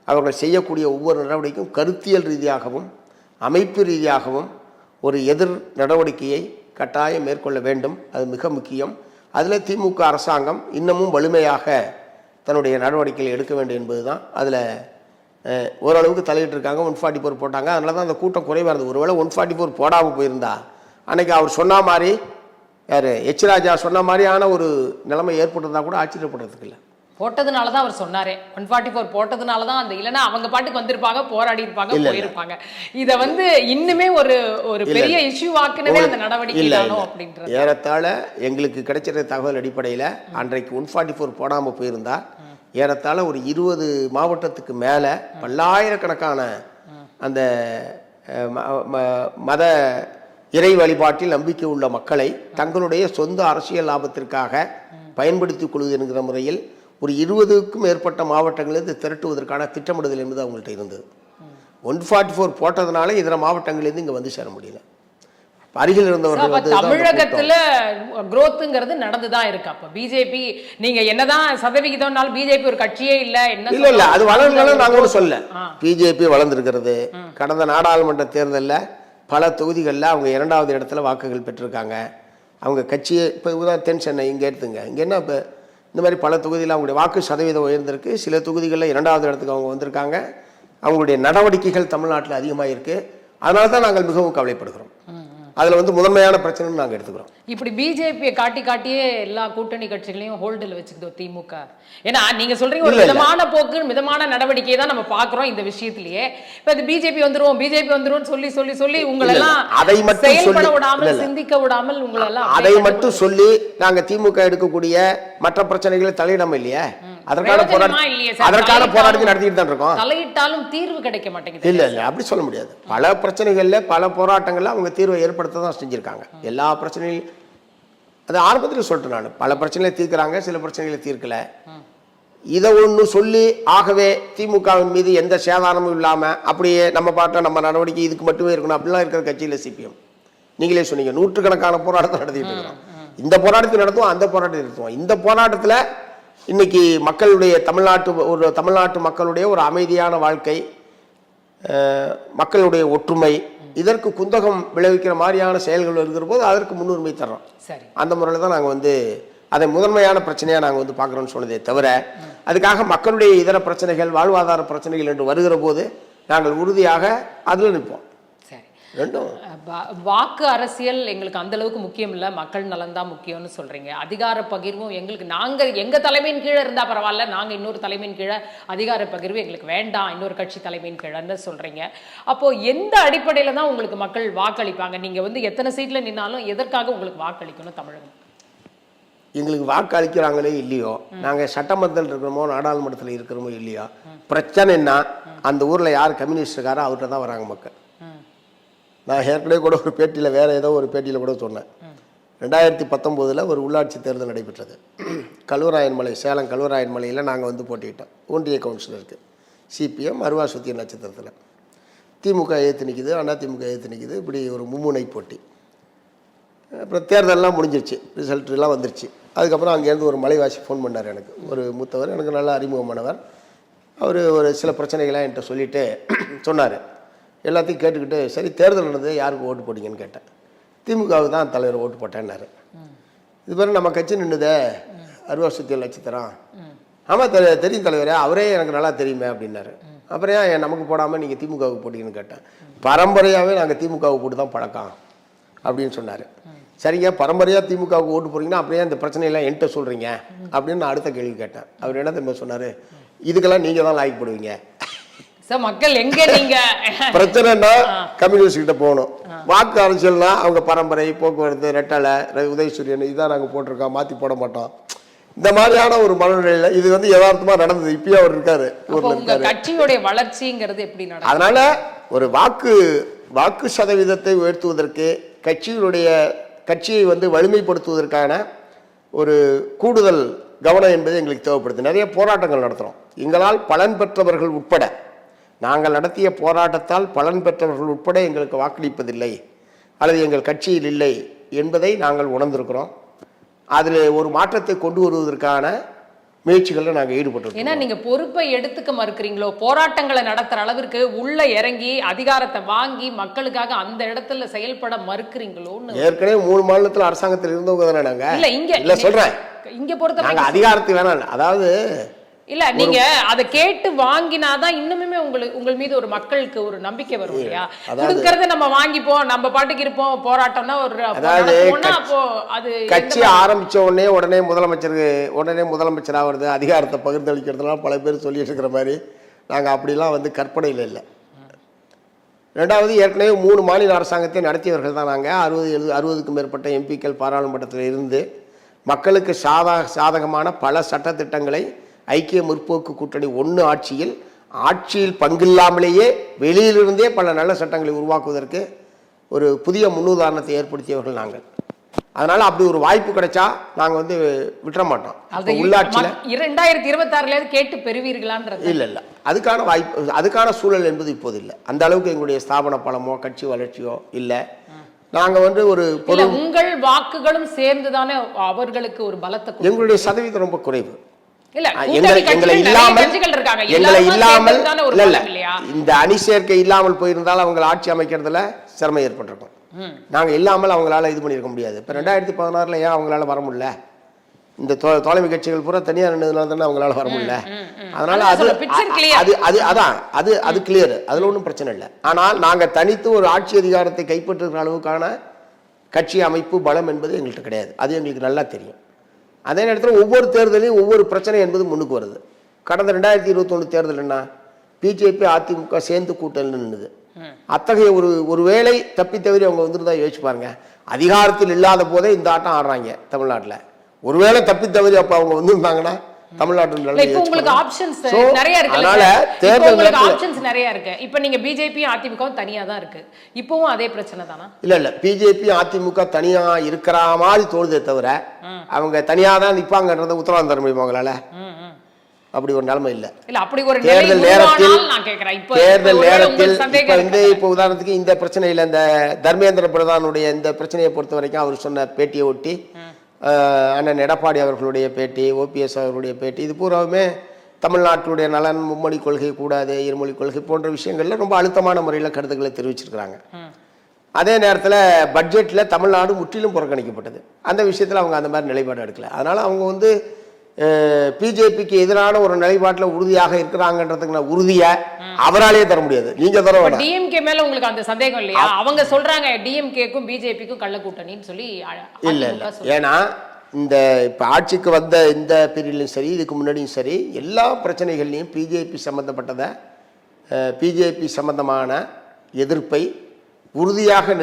அவர்கள் செய்யக்கூடிய ஒவ்வொரு நடவடிக்கையும் கருத்தியல் ரீதியாகவும் அமைப்பு ரீதியாகவும் ஒரு எதிர் நடவடிக்கையை கட்டாயம் மேற்கொள்ள வேண்டும். அது மிக முக்கியம். அதில் திமுக அரசாங்கம் இன்னமும் வலிமையாக தன்னுடைய நடவடிக்கைகளை எடுக்க வேண்டும் என்பது தான். அதில் ஓரளவுக்கு தலையிட்டு இருக்காங்க. 144 போட்டாங்க. அதனால தான் அந்த கூட்டம் குறைவாக இருந்தது. ஒருவேளை 144 போடாமல் போயிருந்தா அன்னைக்கு அவர் சொன்ன மாதிரி, யார் எச் ராஜா சொன்ன மாதிரியான ஒரு நிலைமை ஏற்பட்டிருந்தா கூட ஆச்சரியப்படுறதுக்கு இல்லை. போட்டதுனால தான் அவர் சொன்னாரே, 144 போட்டதுனால தான் அந்த, இல்லைன்னா அவங்க பாட்டுக்கு வந்திருப்பாங்க, போராடி இருப்பாங்க, போயிருப்பாங்க. இதை வந்து இன்னுமே ஒரு பெரிய இஷ்யூ ஆக்குனதே அந்த நடவடிக்கை தானோ அப்படின்றது. ஏறத்தாழ எங்களுக்கு கிடைச்சிருந்த தகவல் அடிப்படையில் அன்றைக்கு 144 போடாமல் போயிருந்தா ஏறத்தாழ ஒரு 20 மாவட்டத்துக்கு மேலே பல்லாயிரக்கணக்கான அந்த மத இறை வழிபாட்டில் நம்பிக்கை உள்ள மக்களை தங்களுடைய சொந்த அரசியல் லாபத்திற்காக பயன்படுத்திக் கொள்வது என்கிற முறையில் ஒரு 20க்கும் மேற்பட்ட மாவட்டங்களிலிருந்து திரட்டுவதற்கான திட்டமிடுதல் என்பது அவங்கள்ட்ட இருந்தது. 144 போட்டதுனால இதர மாவட்டங்களிலிருந்து இங்கே வந்து சேர முடியல. அருகில் இருந்தவர்கள் தமிழகத்துல குரோத்துங்கிறது நடந்துதான் இருக்கு. அப்ப பிஜேபி நீங்க என்னதான் சதவிகிதம்னாலும் பிஜேபி ஒரு கட்சியே இல்ல. இல்ல அது வளர்ந்தாலும் நாங்க கூட சொல்ல. பிஜேபி வளர்ந்துருக்கிறது. கடந்த நாடாளுமன்ற தேர்தலில் பல தொகுதிகளில் அவங்க 2வது இடத்துல வாக்குகள் பெற்றிருக்காங்க. அவங்க கட்சியை இப்போ தென் சென்னை இங்கே எடுத்துங்க, இங்கே என்ன இப்போ இந்த மாதிரி பல தொகுதியில் அவங்களுடைய வாக்கு சதவீதம் உயர்ந்திருக்கு. சில தொகுதிகளில் 2வது இடத்துக்கு அவங்க வந்திருக்காங்க. அவங்களுடைய நடவடிக்கைகள் தமிழ்நாட்டில் அதிகமாக இருக்குது. அதனால தான் நாங்கள் மிகவும் கவலைப்படுகிறோம். அதில் வந்து முதன்மையான பிரச்சனைன்னு நாங்கள் எடுத்துக்கிறோம். இப்படி பிஜேபியை காட்டியே எல்லா கூட்டணி கட்சிகளையும் ஹோல்டில் வச்சுக்குதோ திமுக? ஏன்னா நீங்க சொல்றீங்க ஒரு மிதமான போக்கு, மிதமான நடவடிக்கையை தான் நம்ம பார்க்குறோம் இந்த விஷயத்திலேயே. இப்போ இது பிஜேபி வந்துரும் சொல்லி உங்களெல்லாம் அதை மட்டும் செயல்பட விடாமல், சிந்திக்க விடாமல் உங்களெல்லாம் அதை மட்டும் சொல்லி நாங்கள் திமுக எடுக்கக்கூடிய மற்ற பிரச்சனைகளை தலையிடாம இல்லையே. அதற்கான போராட்டத்தை நடத்திட்டு தான் இருக்கோம். தலையிட்டாலும் தீர்வு கிடைக்க மாட்டேங்குது. இல்ல அப்படி சொல்ல முடியாது. பல பிரச்சனைகள்ல பல போராட்டங்கள்ல அவங்க தீர்வை ஏற்படுத்த தான் செஞ்சிருக்காங்க. எல்லா பிரச்சனையும் அது ஆரம்பத்தில் சொல்லிட்டு நான் பல பிரச்சனைகளை தீர்க்கிறாங்க, சில பிரச்சனைகளை தீர்க்கல. இதை ஒன்று சொல்லி ஆகவே திமுகவின் மீது எந்த சேதாரமும் இல்லாம அப்படியே நம்ம பாட்ட நம்ம நடவடிக்கை இதுக்கு மட்டுமே இருக்கணும் அப்படிலாம் இருக்கிற கட்சியில சிபிஎம். நீங்களே சொன்னீங்க, நூற்றுக்கணக்கான போராட்டத்தை நடத்திட்டு இருக்கிறோம். இந்த போராட்டத்தை நடத்துவோம், அந்த போராட்டத்தை நடத்துவோம். இந்த போராட்டத்தில் இன்னைக்கு மக்களுடைய தமிழ்நாட்டு மக்களுடைய ஒரு அமைதியான வாழ்க்கை, மக்களுடைய ஒற்றுமை, இதற்கு குந்தகம் விளைவிக்கிற மாதிரியான செயல்கள் இருக்கிற போது அதற்கு முன்னுரிமை தர்றோம். சரி, அந்த முறையில் தான் நாங்கள் வந்து அதை முதன்மையான பிரச்சனையாக நாங்கள் வந்து பார்க்குறோன்னு சொன்னதே தவிர, அதுக்காக மக்களுடைய இதர பிரச்சனைகள், வாழ்வாதார பிரச்சனைகள் என்று வருகிற போது நாங்கள் உறுதியாக அதில் நிற்போம். சரி. ரெண்டும் வாக்கு அரசியல் எங்களுக்கு அந்த அளவுக்கு முக்கியம் இல்லை, மக்கள் நலன் தான் முக்கியம்னு சொல்றீங்க. அதிகார பகிர்வும் எங்களுக்கு எங்க தலைமையின் கீழே இருந்தா பரவாயில்ல, நாங்க இன்னொரு தலைமையின் கீழே அதிகார பகிர்வு எங்களுக்கு வேண்டாம், இன்னொரு கட்சி தலைமையின் கீழேன்னு சொல்றீங்க. அப்போ எந்த அடிப்படையில தான் உங்களுக்கு மக்கள் வாக்களிப்பாங்க? நீங்க வந்து எத்தனை சீட்ல நின்னாலும் எதற்காக உங்களுக்கு வாக்களிக்கணும் தமிழகம்? எங்களுக்கு வாக்கு அளிக்கிறாங்களே இல்லையோ, நாங்கள் சட்டமன்றத்தில் இருக்கிறோமோ நாடாளுமன்றத்தில் இருக்கிறோமோ இல்லையோ, பிரச்சனைன்னா அந்த ஊரில் யார் கம்யூனிஸ்ட் இருக்காரோ அவர்கிட்ட தான் வராங்க மக்கள். நான் ஏற்கனவே கூட ஒரு பேட்டியில், வேறு ஏதோ ஒரு பேட்டியில் கூட சொன்னேன். 2019 ஒரு உள்ளாட்சி தேர்தல் நடைபெற்றது. கல்வராயன்மலை, சேலம் கல்வராயன்மலையில் நாங்கள் வந்து போட்டிக்கிட்டோம். ஒன்றிய கவுன்சிலருக்கு சிபிஎம் அருவா சுத்திய நட்சத்திரத்தில். திமுக எதிர்த்து நிற்கிது, அதிமுக எதிர்த்து நிற்கிது. இப்படி ஒரு மும்முனை போட்டி. அப்புறம் தேர்தலெலாம் முடிஞ்சிருச்சு, ரிசல்ட்லாம் வந்துருச்சு. அதுக்கப்புறம் அங்கேருந்து ஒரு மலைவாசி ஃபோன் பண்ணார் எனக்கு, ஒரு மூத்தவர், எனக்கு நல்லா அறிமுகமானவர். அவர் ஒரு சில பிரச்சனைகளாக என்கிட்ட சொல்லிவிட்டு சொன்னார். எல்லாத்தையும் கேட்டுக்கிட்டு, சரி தேர்தல் நடந்தது யாருக்கு ஓட்டு போட்டிங்கன்னு கேட்டேன். திமுகவுக்கு தான் தலைவர் ஓட்டு போட்டேன்னாரு. இது மாதிரி நம்ம கட்சி நின்றுதே அருவா சுத்திய நட்சத்திரம். ஆமாம் தெரியும் தலைவரே, அவரே எனக்கு நல்லா தெரியுமே அப்படின்னாரு. அப்புறம் ஏன் நமக்கு போடாமல் நீங்கள் திமுகவுக்கு போட்டிங்கன்னு கேட்டேன். பரம்பரையாகவே நாங்கள் திமுகவுக்கு போட்டு தான் பழக்கம் அப்படின்னு சொன்னார். சரிங்க, பரம்பரையாக திமுகவுக்கு ஓட்டு போகிறீங்கன்னா அப்படியே இந்த பிரச்சனையெல்லாம் என்கிட்ட சொல்கிறீங்க அப்படின்னு நான் அடுத்த கேள்வி கேட்டேன். அவர் என்ன தெரியுமா சொன்னார், இதுக்கெல்லாம் நீங்கள் தான் லாய்க்கப்படுவீங்க. மக்கள் எங்க நீங்க பிரச்சனைனா கம்யூனிஸ்ட் கிட்ட போகணும். வாக்கு அரசியல்னா அவங்க பரம்பரை, போக்குவரத்து, ரெட்டலை, உதயசூரியன் இதான் நாங்கள் போட்டிருக்கோம், மாற்றி போட மாட்டோம். இந்த மாதிரியான ஒரு மனநிலையில் இது வந்து யதார்த்தமா நடந்தது. இப்பயே அவர் இருக்காரு, ஊர்ல இருக்காரு. கட்சியோட வளர்ச்சிங்கிறது எப்படி நடக்கும்? அதனால ஒரு வாக்கு சதவீதத்தை உயர்த்துவதற்கு, கட்சியை வந்து வலிமைப்படுத்துவதற்கான ஒரு கூடுதல் கவனம் என்பது எங்களுக்கு தேவைப்படுது. நிறைய போராட்டங்கள் நடத்துகிறோம். எங்களால் பலன் பெற்றவர்கள் உட்பட, நாங்கள் நடத்திய போராட்டத்தால் பலன் பெற்றவர்கள் உட்பட எங்களுக்கு வாக்களிப்பதில்லை அல்லது எங்கள் கட்சியில் இல்லை என்பதை நாங்கள் உணர்ந்திருக்கிறோம். அதில் ஒரு மாற்றத்தை கொண்டு வருவதற்கான முயற்சிகளில் நாங்கள் ஈடுபட்டிருக்கோம். ஏன்னா நீங்கள் பொறுப்பை எடுத்துக்க மறுக்கிறீங்களோ, போராட்டங்களை நடத்துகிற அளவிற்கு உள்ள இறங்கி அதிகாரத்தை வாங்கி மக்களுக்காக அந்த இடத்துல செயல்பட மறுக்கிறீங்களோன்னு. ஏற்கனவே 3 மாநிலத்தில் அரசாங்கத்தில் இருந்தவங்க தானே நாங்கள். இல்லை சொல்கிறேன், இங்கே பொறுத்த நாங்கள் அதிகாரத்தை வேணாம், அதாவது இல்ல நீங்க அதை கேட்டு வாங்கினாதான் இன்னுமே உங்கள் மீது ஒரு மக்களுக்கு ஒரு நம்பிக்கை வரும் இல்லையா? கொடுக்கறத நம்ம வாங்கிப்போம், நம்ம பாட்டுக்கு இருப்போம், போராட்டம்னா ஒரு அப்போ அது கட்சி ஆரம்பிச்ச உடனே முதலமைச்சர் ஆகிறது, அதிகாரத்தை பகிர்ந்தளிக்கிறதுலாம் பல பேர் சொல்லிட்டு இருக்கிற மாதிரி நாங்கள் அப்படிலாம் வந்து கற்பனையில் இல்லை. ரெண்டாவது, ஏற்கனவே 3 மாநில அரசாங்கத்தை நடத்தியவர்கள் தான் நாங்கள். 60க்கும் மேற்பட்ட எம்பிக்கள் பாராளுமன்றத்தில் இருந்து மக்களுக்கு சாதகமான பல சட்டத்திட்டங்களை ஐக்கிய முற்போக்கு கூட்டணி 1 ஆட்சியில் பங்கில்லாமலேயே வெளியிலிருந்தே பல நல்ல சட்டங்களை உருவாக்குவதற்கு ஒரு புதிய முன்னுதாரணத்தை ஏற்படுத்தியவர்கள் நாங்கள். அதனால அப்படி ஒரு வாய்ப்பு கிடைச்சா நாங்க வந்து விட்டுற மாட்டோம். உள்ளாட்சியில் 2026 கேட்டு பெறுவீர்களான்றது இல்ல, அதுக்கான வாய்ப்பு, அதுக்கான சூழல் என்பது இப்போது இல்லை. அந்த அளவுக்கு எங்களுடைய ஸ்தாபன பலமோ கட்சி வளர்ச்சியோ இல்லை. நாங்க வந்து ஒரு உங்கள் வாக்குகளும் சேர்ந்துதானே அவர்களுக்கு ஒரு பலத்தை. எங்களுடைய சதவீதம் ரொம்ப குறைவு. எங்களை இல்லாமல் இந்த அணி சேர்க்கை இல்லாமல் போயிருந்தால் அவங்க ஆட்சி அமைக்கிறதுல சிரமம் ஏற்பட்டிருக்கும். நாங்க இல்லாமல் அவங்களால இது பண்ணிருக்க முடியாது. இப்ப 2016 ஏன் அவங்களால வர முடியல? இந்த தோழமை கட்சிகள் பூரா தனியார் இருந்ததுனால தானே அவங்களால வர முடியல. அதனால அது கிளியர், அதுல ஒன்றும் பிரச்சனை இல்லை. ஆனால் நாங்க தனித்து ஒரு ஆட்சி அதிகாரத்தை கைப்பற்றுகிற அளவுக்கான கட்சி அமைப்பு பலம் என்பது எங்கள்கிட்ட கிடையாது. அது எங்களுக்கு நல்லா தெரியும். அதே நேரத்தில் ஒவ்வொரு தேர்தலையும் ஒவ்வொரு பிரச்சனை என்பது முன்னுக்கு வருது. கடந்த 2021 தேர்தல் என்ன, பிஜேபி அதிமுக சேர்ந்து கூட்டணி நின்றுது. அத்தகைய ஒரு வேளை தப்பி தவறி அவங்க வந்துருந்தா யோசிச்சு பாருங்க. அதிகாரத்தில் இல்லாத போதே இந்த ஆட்டம் ஆடுறாங்க தமிழ்நாட்டில். ஒருவேளை தப்பி தவறி அப்ப அவங்க வந்திருந்தாங்கன்னா தமிழ்நாட்டில் நிறைய இருக்கு. இப்ப நீங்க பிஜேபி அதிமுக தனியா தான் இருக்கு, இப்பவும் அதே பிரச்சனை தானா? இல்ல பிஜேபி அதிமுக தனியா இருக்கிற மாதிரி தோணுதே தவிர அவங்க தனியா தான் நிப்பாங்கன்றத உத்தரவாதம் தர முடியுமா அவங்களால? அப்படி ஒரு நிலைமை இல்ல. அப்படி ஒரு தேர்தல் நேரத்தில் இப்ப உதாரணத்துக்கு இந்த பிரச்சனையில இந்த தர்மேந்திர பிரதானுடைய இந்த பிரச்சனையை பொறுத்த வரைக்கும் அவர் சொன்ன பேட்டியை ஒட்டி அண்ணன் எடப்பாடி அவர்களுடைய பேட்டி, ஓபிஎஸ் அவர்களுடைய பேட்டி, இது பூராவுமே தமிழ்நாட்டுடைய நலன், மும்மொழி கொள்கை கூடாது, இருமொழி கொள்கை போன்ற விஷயங்கள்ல ரொம்ப அழுத்தமான முறையில் கருத்துக்களை தெரிவிச்சிருக்கிறாங்க. அதே நேரத்தில் பட்ஜெட்டில் தமிழ்நாடு முற்றிலும் புறக்கணிக்கப்பட்டது. அந்த விஷயத்தில் அவங்க அந்த மாதிரி நிலைப்பாடு எடுக்கல. அதனால் அவங்க வந்து பிஜேபிக்கு எதிரான ஒரு நிலைப்பாட்டில் உறுதியாக இருக்கிறாங்கன்றதுக்கு உறுதியை அவராலே தர முடியாது. நீங்க தர வேண்டாம். டிஎம்கே மேல உங்களுக்கு அந்த சந்தேகம் இல்லையா? அவங்க சொல்றாங்க டிஎம்கேக்கும் பிஜேபிக்கும் கள்ள கூட்டணின்னு சொல்லி. இல்ல ஏன்னா இந்த இப்போ ஆட்சிக்கு வந்த இந்த பீரியட்லையும் சரி, இதுக்கு முன்னாடியும் சரி, எல்லா பிரச்சனைகள்லையும் பிஜேபி சம்பந்தமான எதிர்ப்பை உறுதியாக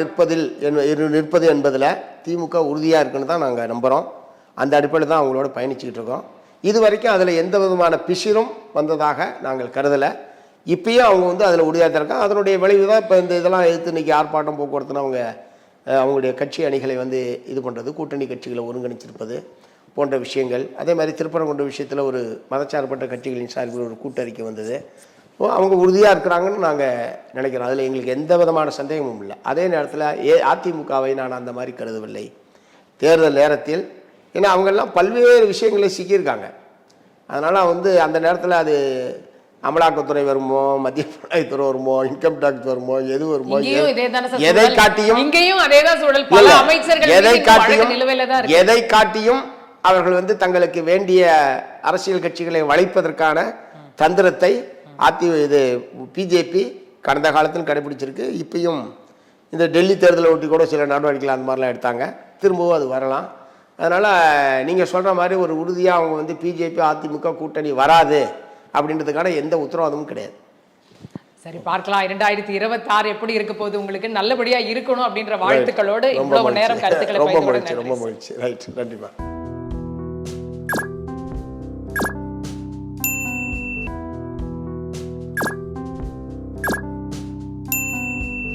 நிற்பது என்பதில் திமுக உறுதியாக இருக்குன்னு தான் நாங்கள் நம்புகிறோம். அந்த அடிப்படையில் தான் அவங்களோட பயணிச்சுக்கிட்டு இருக்கோம். இது வரைக்கும் அதில் எந்த விதமான பிசிரும் வந்ததாக நாங்கள் கருதலை. இப்பயும் அவங்க வந்து அதில் உறுதியாக இருக்காங்க. அதனுடைய விளைவு தான் இப்போ இந்த இதெல்லாம் எதிர்த்து இன்றைக்கி ஆர்ப்பாட்டம் போக்குவரத்துன்னு அவங்களுடைய கட்சி அணிகளை வந்து இது பண்ணுறது, கூட்டணி கட்சிகளை ஒருங்கிணைச்சிருப்பது போன்ற விஷயங்கள். அதே மாதிரி திருப்பரங்குன்ற விஷயத்தில் ஒரு மதச்சார்பற்ற கட்சிகளின் சார்பில் ஒரு கூட்டறிக்கை வந்தது. அவங்க உறுதியாக இருக்கிறாங்கன்னு நாங்கள் நினைக்கிறோம். அதில் எங்களுக்கு எந்த விதமான சந்தேகமும் இல்லை. அதே நேரத்தில் அதிமுகவை நான் அந்த மாதிரி கருதவில்லை. தேர்தல் நேரத்தில் ஏன்னா அவங்கெல்லாம் பல்வேறு விஷயங்களை சிக்கியிருக்காங்க. அதனால் வந்து அந்த நேரத்தில் அது அமலாக்கத்துறை வருமோ, மத்திய புலனாய்வுத்துறை வருமோ, இன்கம் டாக்ஸ் வருமோ, எது வருமோ, எதை காட்டியும் அவர்கள் வந்து தங்களுக்கு வேண்டிய அரசியல் கட்சிகளை வளைப்பதற்கான தந்திரத்தை பிஜேபி கடந்த காலத்தில் கடைபிடிச்சிருக்கு. இப்பயும் இந்த டெல்லி தேர்தலை ஒட்டி கூட சில நடவடிக்கைகள் அந்த மாதிரிலாம் எடுத்தாங்க. திரும்பவும் அது வரலாம். அதனால் நீங்கள் சொல்கிற மாதிரி ஒரு உறுதியாக அவங்க வந்து பிஜேபி அதிமுக கூட்டணி வராது அப்படின்றதுக்கான எந்த உத்தரவாதமும் கிடையாது. சரி, பார்க்கலாம் 2026 எப்படி இருக்க போகுது. உங்களுக்கு நல்லபடியாக இருக்கணும் அப்படின்ற வாழ்த்துக்களோடு இவ்வளவு நேரம் கருத்துக்களை ரொம்ப மகிழ்ச்சி. ரைட், நன்றிமா.